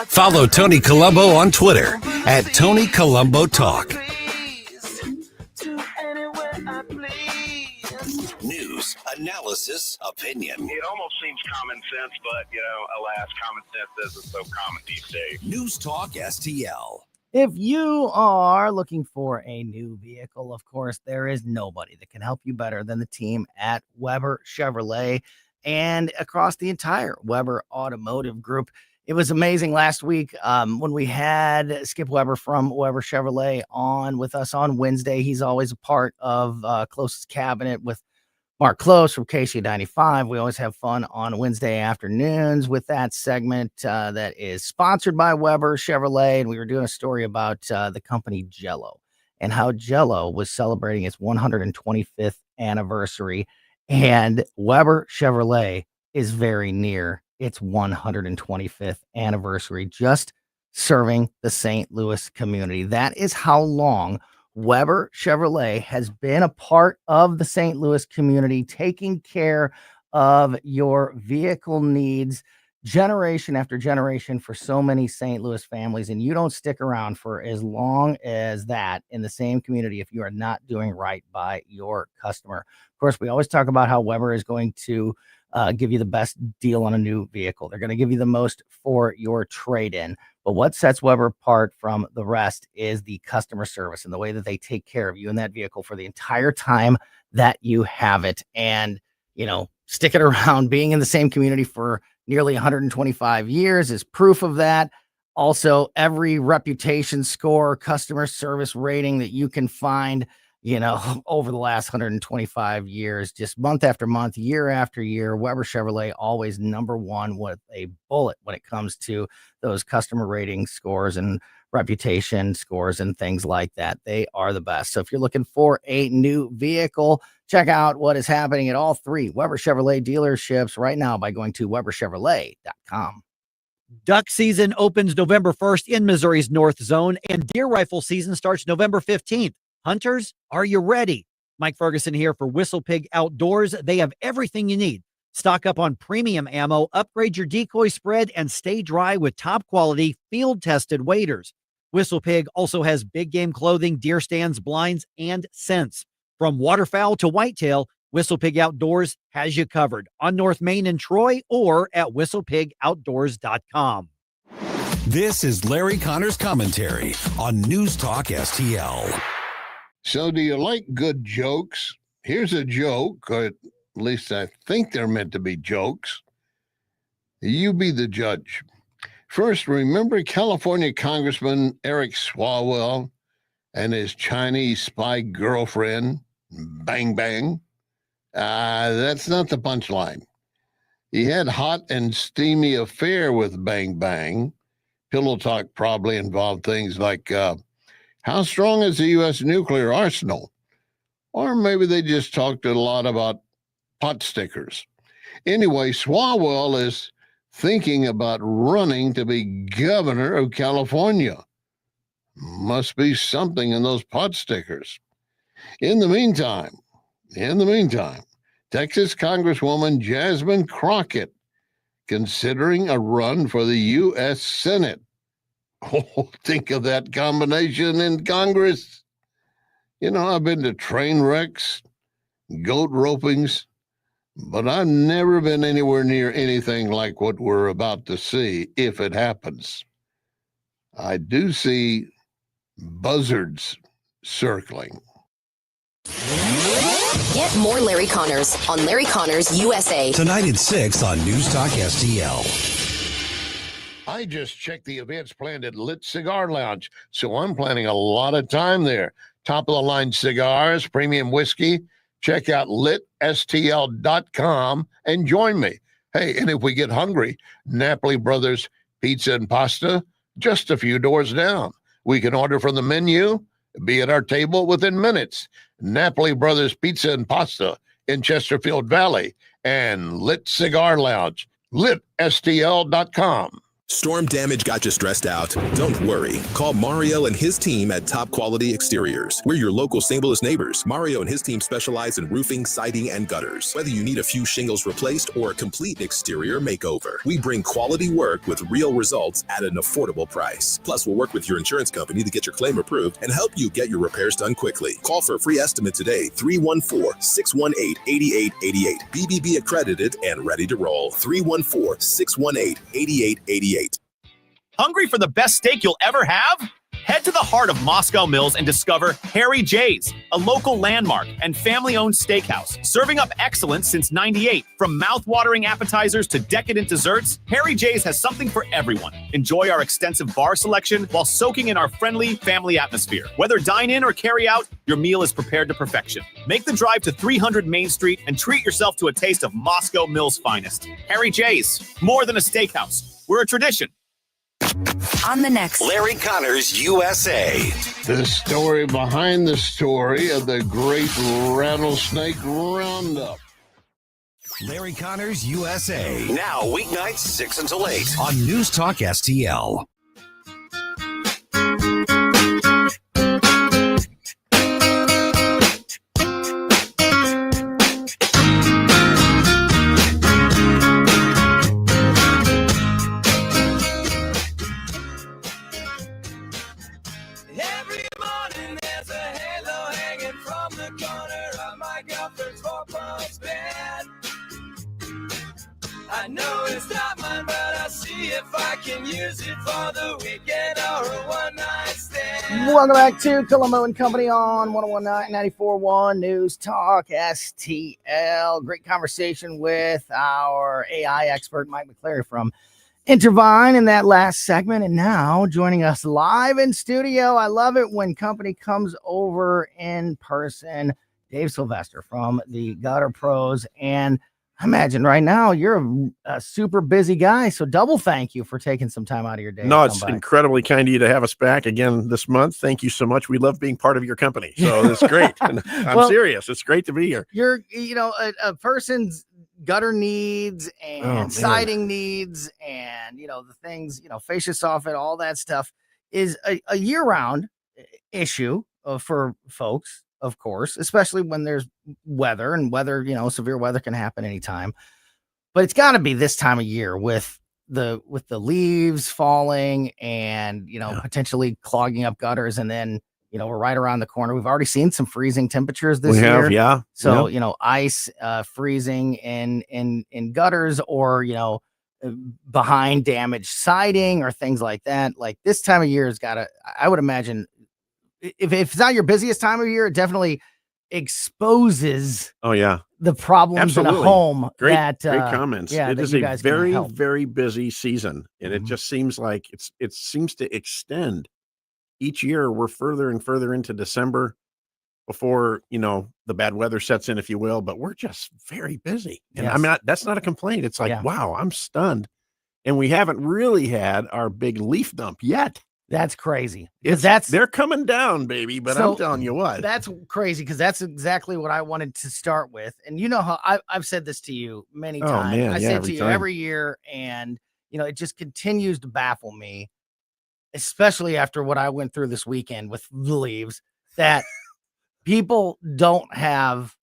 Follow Tony Colombo on Twitter at Tony Colombo Talk. News, analysis, opinion. It almost seems common sense, but, alas, common sense isn't so common these days. News Talk STL. If you are looking for a new vehicle, of course, there is nobody that can help you better than the team at Weber Chevrolet and across the entire Weber Automotive Group. It was amazing last week when we had Skip Weber from Weber Chevrolet on with us on Wednesday. He's always a part of Close's Cabinet with Mark Close from KC95. We always have fun on Wednesday afternoons with that segment that is sponsored by Weber Chevrolet. And we were doing a story about the company Jello and how Jello was celebrating its 125th anniversary. And Weber Chevrolet is very near its 125th anniversary, just serving the St. Louis community. That is how long Weber Chevrolet has been a part of the St. Louis community, taking care of your vehicle needs generation after generation for so many St. Louis families. And you don't stick around for as long as that in the same community if you are not doing right by your customer. Of course, we always talk about how Weber is going to give you the best deal on a new vehicle. They're going to give you the most for your trade-in. But what sets Weber apart from the rest is the customer service and the way that they take care of you in that vehicle for the entire time that you have it. And, sticking around, being in the same community for nearly 125 years is proof of that. Also, every reputation score, customer service rating that you can find, over the last 125 years, just month after month, year after year, Weber Chevrolet always number one with a bullet when it comes to those customer rating scores and reputation scores and things like that. They are the best. So if you're looking for a new vehicle, check out what is happening at all three Weber Chevrolet dealerships right now by going to weberchevrolet.com. Duck season opens November 1st in Missouri's North Zone, and deer rifle season starts November 15th. Hunters, are you ready? Mike Ferguson here for Whistle Pig Outdoors. They have everything you need. Stock up on premium ammo, upgrade your decoy spread, and stay dry with top quality field-tested waders. Whistle Pig also has big game clothing, deer stands, blinds, and scents. From waterfowl to whitetail, Whistle Pig Outdoors has you covered on North Main in Troy or at whistlepigoutdoors.com. This is Larry Connor's commentary on News Talk STL. So do you like good jokes? Here's a joke, or at least I think they're meant to be jokes. You be the judge. First, remember California Congressman Eric Swalwell and his Chinese spy girlfriend, Bang Bang? That's not the punchline. He had hot and steamy affair with Bang Bang. Pillow talk probably involved things like, how strong is the U.S. nuclear arsenal? Or maybe they just talked a lot about pot stickers. Anyway, Swalwell is thinking about running to be governor of California. Must be something in those pot stickers. In the meantime, Texas Congresswoman Jasmine Crockett considering a run for the U.S. Senate. Oh, think of that combination in Congress. I've been to train wrecks, goat ropings, but I've never been anywhere near anything like what we're about to see if it happens. I do see buzzards circling. Get more Larry Connors on Larry Connors USA. Tonight at 6 on News Talk STL. I just checked the events planned at Lit Cigar Lounge, so I'm planning a lot of time there. Top-of-the-line cigars, premium whiskey. Check out litstl.com and join me. Hey, and if we get hungry, Napoli Brothers Pizza and Pasta, just a few doors down. We can order from the menu, be at our table within minutes. Napoli Brothers Pizza and Pasta in Chesterfield Valley and Lit Cigar Lounge, litstl.com. Storm damage got you stressed out? Don't worry. Call Mario and his team at Top Quality Exteriors. We're your local St. Louis neighbors. Mario and his team specialize in roofing, siding, and gutters. Whether you need a few shingles replaced or a complete exterior makeover, we bring quality work with real results at an affordable price. Plus, we'll work with your insurance company to get your claim approved and help you get your repairs done quickly. Call for a free estimate today, 314-618-8888. BBB accredited and ready to roll. 314-618-8888. Hungry for the best steak you'll ever have? Head to the heart of Moscow Mills and discover Harry J's, a local landmark and family-owned steakhouse, serving up excellence since '98. From mouth-watering appetizers to decadent desserts, Harry J's has something for everyone. Enjoy our extensive bar selection while soaking in our friendly family atmosphere. Whether dine-in or carry-out, your meal is prepared to perfection. Make the drive to 300 Main Street and treat yourself to a taste of Moscow Mills' finest. Harry J's, more than a steakhouse. We're a tradition. On the next Larry Connors USA. The story behind the story of the great rattlesnake roundup. Larry Connors USA. Now weeknights 6 until 8 on News Talk STL. I know it's not mine, but I'll see if I can use it for the weekend or a one-night stand. Welcome back to Colombo Company on 101.9, 94.1 News Talk STL. Great conversation with our AI expert, Mike McCleary from Intervine in that last segment. And now joining us live in studio. I love it when company comes over in person. Dave Sylvester from the Gutter Pros. And I imagine right now you're a super busy guy, so double thank you for taking some time out of your day. No, it's incredibly kind of you to have us back again this month. Thank you so much. We love being part of your company, so it's great. And I'm serious. It's great to be here. You're, a person's gutter needs and siding needs and, the things, fascia soffit, all that stuff is a year-round issue for folks. Of course, especially when there's weather, severe weather can happen anytime. But it's got to be this time of year with the leaves falling and, potentially clogging up gutters. And then, we're right around the corner. We've already seen some freezing temperatures this year. Yeah. So, ice freezing in gutters or, behind damaged siding or things like that. Like this time of year has got to, I would imagine, if it's not your busiest time of year, it definitely exposes the problems in a home. Great comments. Yeah, it is a very, very busy season, and it just seems like it seems to extend each year. We're further and further into December before the bad weather sets in, if you will. But we're just very busy, and I mean that's not a complaint. It's like wow, I'm stunned, and we haven't really had our big leaf dump yet. That's crazy. They're coming down, baby. But I'm telling you what, that's crazy because that's exactly what I wanted to start with. And you know how I've said this to you many times. Man, I say it to you every year, and it just continues to baffle me, especially after what I went through this weekend with the leaves. That people don't have,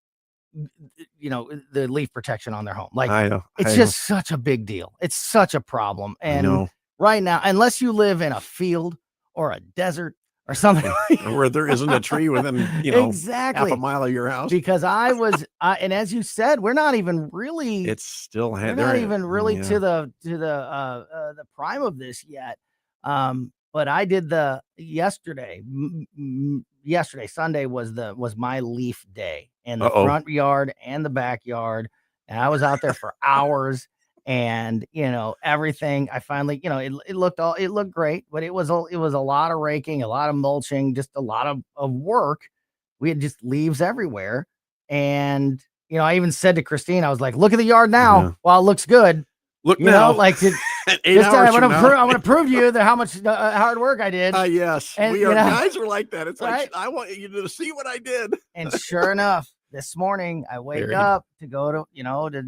the leaf protection on their home. Like I know, it's just such a big deal. It's such a problem, and right now, unless you live in a field or a desert or something where there isn't a tree within, exactly half a mile of your house. Because and as you said, we're not even really, it's still, we're not even really to the prime of this yet. But I did yesterday, Sunday was my leaf day in the front yard and the backyard. And I was out there for hours. And everything I finally, it looked great, but it was a lot of raking, a lot of mulching, just a lot of work. We had just leaves everywhere, and I even said to Christine, I was like, look at the yard now. Yeah. Well, it looks good. Look you now. know, like to, 8 this time hours I from now. want to prove to you that how much hard work I did. Yes, And, we are. Guys are like that. It's right? like I want you to see what I did. And sure enough, this morning I wake Buried. up to go to to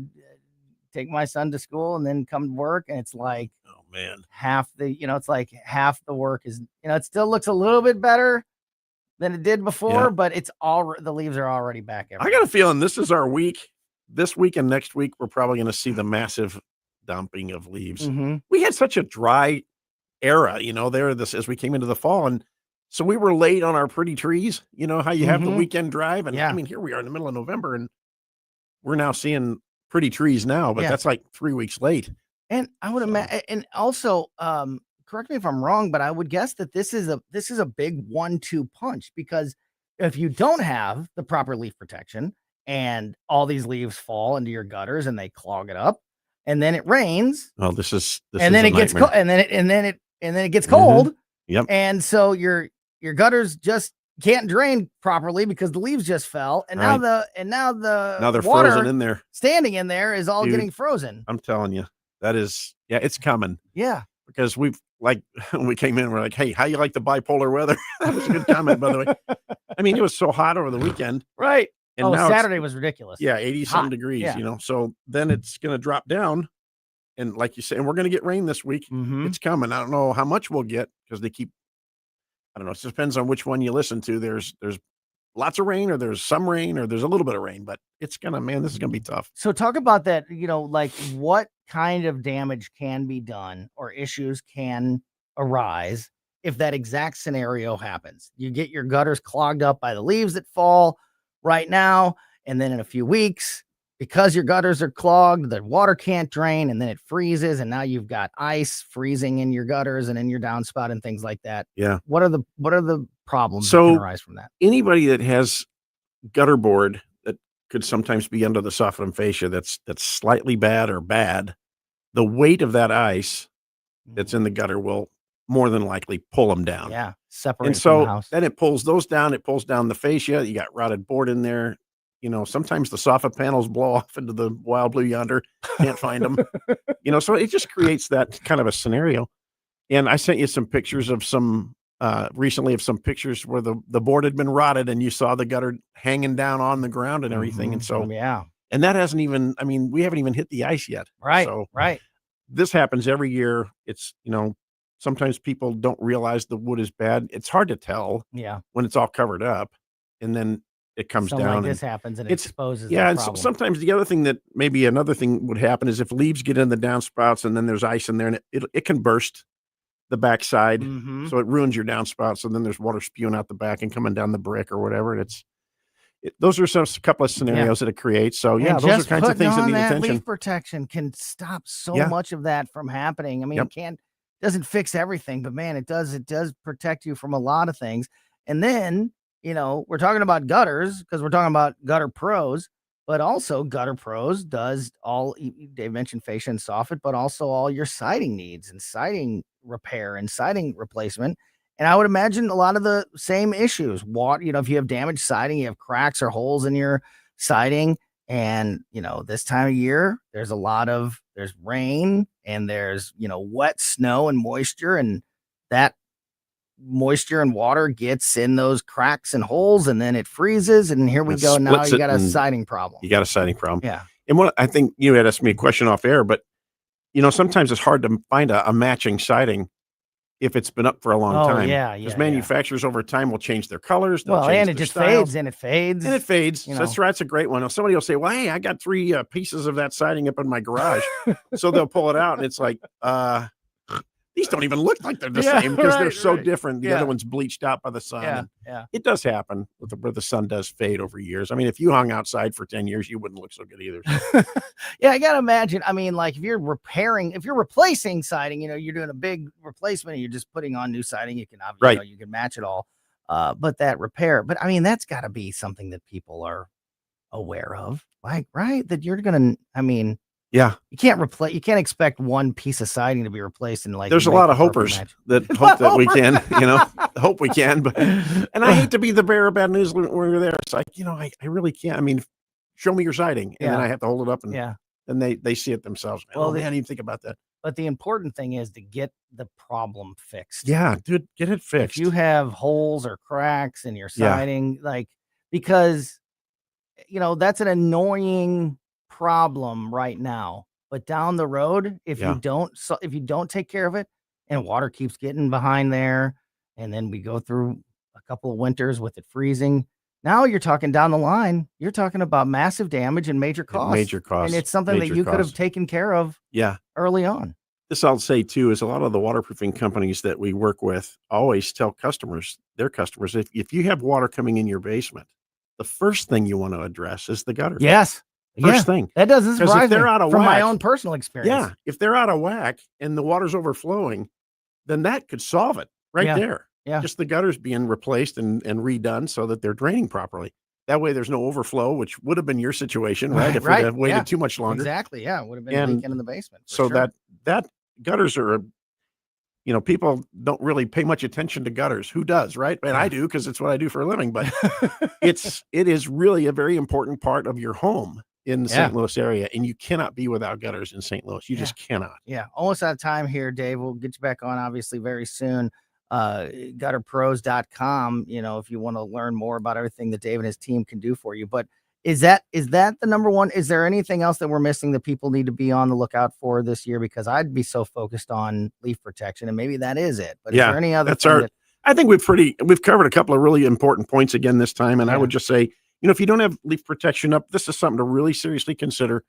take my son to school and then come to work, and it's like, oh man, half the it's like half the work is it still looks a little bit better than it did before, Yeah. but it's all the leaves are already back. I got a feeling this is our week. This week and next week, we're probably going to see the massive dumping of leaves. Mhm. We had such a dry era, as we came into the fall, and so we were late on our pretty trees. You know how you have the Mhm. weekend drive, and Yeah. I mean, here we are in the middle of November, and we're now seeing pretty trees now, but Yeah. that's like 3 weeks late. And I would imagine, and also, correct me if I'm wrong, but I would guess that this is a big 1-2 punch, because if you don't have the proper leaf protection and all these leaves fall into your gutters and they clog it up, and then it rains, Oh, this is and then a it gets nightmare. cold, and then it gets cold, Yep. and so your gutters just can't drain properly because the leaves just fell, and now Right. now Now they're water frozen in there. standing in there is all Dude. getting frozen. I'm telling you, that is, it's coming. Yeah. Because we've when we came in, we're like, hey, how you like the bipolar weather? That was a good comment, by the way. I mean, it was so hot over the weekend. Right. And now Saturday was ridiculous. Yeah, 80-some Hot. degrees, Yeah. So then it's going to drop down. And like you say, and we're going to get rain this week. Mhm. It's coming. I don't know how much we'll get because they keep, I don't know. It depends on which one you listen to. There's lots of rain, or there's some rain, or there's a little bit of rain, but it's going to, man, this is going to be tough. So talk about that, like what kind of damage can be done or issues can arise if that exact scenario happens. You get your gutters clogged up by the leaves that fall right now, and then in a few weeks, because your gutters are clogged, the water can't drain, and then it freezes, and now you've got ice freezing in your gutters and in your downspout and things like that. Yeah. What are the problems that So can arise from that? anybody that has gutter board that could sometimes be under the soffit fascia that's slightly bad or bad, the weight of that ice that's in the gutter will more than likely pull them down. Yeah, separate And from so the house. then it pulls those down. It pulls down the fascia. You got rotted board in there. Sometimes the soffit panels blow off into the wild blue yonder. Can't find them. So it just creates that kind of a scenario. And I sent you some pictures of recently of some pictures where the board had been rotted and you saw the gutter hanging down on the ground and everything. And so, yeah. And that hasn't even, we haven't even hit the ice yet. Right. So right. This happens every year. It's, sometimes people don't realize the wood is bad. It's hard to tell Yeah. when it's all covered up, and then it comes Something down. like and this happens and it exposes the Yeah. And problem. sometimes the other thing that maybe another thing would happen is if leaves get in the downspouts and then there's ice in there, and it can burst the backside. Mhm. So it ruins your downspout. So then there's water spewing out the back and coming down the brick or whatever. And those are a couple of scenarios that it creates. So yeah, And those are just kinds of putting things that on need that attention. leaf protection can stop so Yeah. much of that from happening. I mean, Yep. doesn't fix everything, but man, it does protect you from a lot of things. And then, we're talking about gutters because we're talking about Gutter Pros, but also Gutter Pros does Dave mentioned fascia and soffit, but also all your siding needs and siding repair and siding replacement. And I would imagine a lot of the same issues. If you have damaged siding, you have cracks or holes in your siding. And, this time of year, there's rain and there's, wet snow and moisture, and that moisture and water gets in those cracks and holes, and then it freezes. And here we It go. Now splits you it got a and siding problem. You got a siding problem. Yeah. And what I think you had asked me a question off air, but sometimes it's hard to find a matching siding if it's been up for a long Oh, time. yeah, Because yeah, manufacturers over time will change their colors. they'll Well, change and it their just styles, fades and it fades. And it fades. you So know. that's a great one. Now, somebody will say, well, hey, I got 3 pieces of that siding up in my garage. So they'll pull it out and it's like, these don't even look like they're the Yeah, same because they're right, so right. different. The Yeah. other one's bleached out by the sun. Yeah, and yeah. It does happen where the sun does fade over years. I mean, if you hung outside for 10 years, you wouldn't look so good either. Yeah, I gotta imagine. I mean, like if you're replacing siding, you're doing a big replacement and you're just putting on new siding, you can obviously Right. you can match it all. But that repair, I mean, that's gotta be something that people are aware of. Like, right? That you're gonna, Yeah. you can't expect one piece of siding to be replaced and There's a lot of hopers that hope that we can, hope we can. And I hate to be the bearer of bad news when we're there. It's like, I really can't. I mean, show me your siding. And then I have to hold it up and then they see it themselves. Well, I didn't even think about that. But the important thing is to get the problem fixed. Yeah, dude, get it fixed. If you have holes or cracks in your Yeah. siding, because that's an annoying problem right now. But down the road, if you don't take care of it, and water keeps getting behind there, and then we go through a couple of winters with it freezing, now you're talking down the line. You're talking about massive damage and major costs. Major costs. And it's something that you could have taken care of early on. This I'll say too is a lot of the waterproofing companies that we work with always tell their customers, if you have water coming in your basement, the first thing you want to address is the gutter. Yes. First thing. That doesn't surprise if they're me out of from whack, my own personal experience. Yeah. If they're out of whack and the water's overflowing, then that could solve it there. Yeah. Just the gutters being replaced and redone so that they're draining properly. That way there's no overflow, which would have been your situation, right? If we had waited too much longer. Exactly. Yeah. It would have been leaking in the basement. So that gutters are, people don't really pay much attention to gutters. Who does, right? And I do, because it's what I do for a living, but it is really a very important part of your home in the St. Louis area. And you cannot be without gutters in St. Louis. You just cannot. Yeah. Almost out of time here, Dave. We'll get you back on obviously very soon. Gutterpros.com, if you want to learn more about everything that Dave and his team can do for you. But is that the number one? Is there anything else that we're missing that people need to be on the lookout for this year? Because I'd be so focused on leaf protection, and maybe that is it. But is there any other I think we've covered a couple of really important points again this time. And I would just say, if you don't have leaf protection up, this is something to really seriously consider.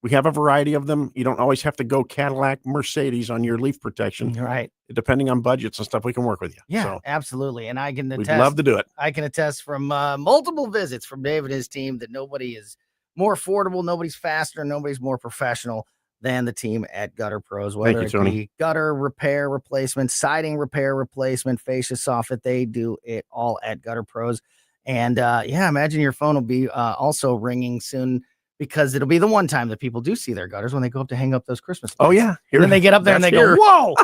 We have a variety of them. You don't always have to go Cadillac, Mercedes on your leaf protection. Right. Depending on budgets and stuff, we can work with you. Yeah, so absolutely. And I can attest. We'd love to do it. I can attest from multiple visits from Dave and his team that nobody is more affordable, nobody's faster, nobody's more professional than the team at Gutter Pros. Whether Thank you, Tony. it be gutter repair replacement, siding repair replacement, fascia soffit, they do it all at Gutter Pros. And imagine your phone will be also ringing soon, because it'll be the one time that people do see their gutters when they go up to hang up those Christmas lights. Oh, yeah. And then they get up there and they go, whoa,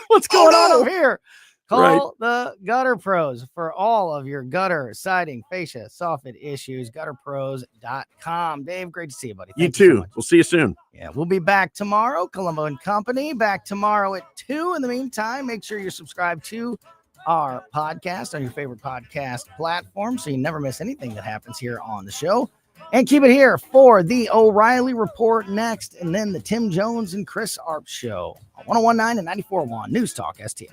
what's going on over here? Call the Gutter Pros for all of your gutter, siding, fascia, soffit issues. Gutterpros.com. Dave, great to see you, buddy. Thank you too. We'll see you soon. Yeah, we'll be back tomorrow. Colombo Company back tomorrow at 2. In the meantime, make sure you're subscribed to our podcast on your favorite podcast platform so you never miss anything that happens here on the show. And keep it here for the O'Reilly Report next, and then the Tim Jones and Chris Arp Show on 101.9 and 94.1 News Talk STL.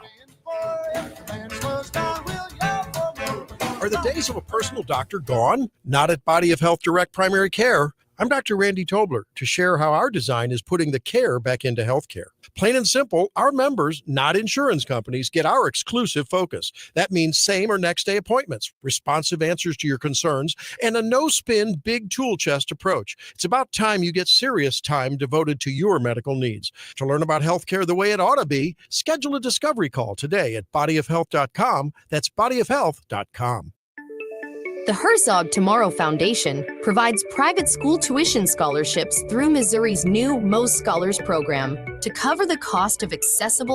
Are the days of a personal doctor gone? Not at Body of Health Direct Primary Care. I'm Dr. Randy Tobler to share how our design is putting the care back into healthcare. Plain and simple, our members, not insurance companies, get our exclusive focus. That means same or next day appointments, responsive answers to your concerns, and a no-spin, big tool chest approach. It's about time you get serious time devoted to your medical needs. To learn about healthcare the way it ought to be, schedule a discovery call today at bodyofhealth.com. That's bodyofhealth.com. The Herzog Tomorrow Foundation provides private school tuition scholarships through Missouri's new Most Scholars program to cover the cost of accessible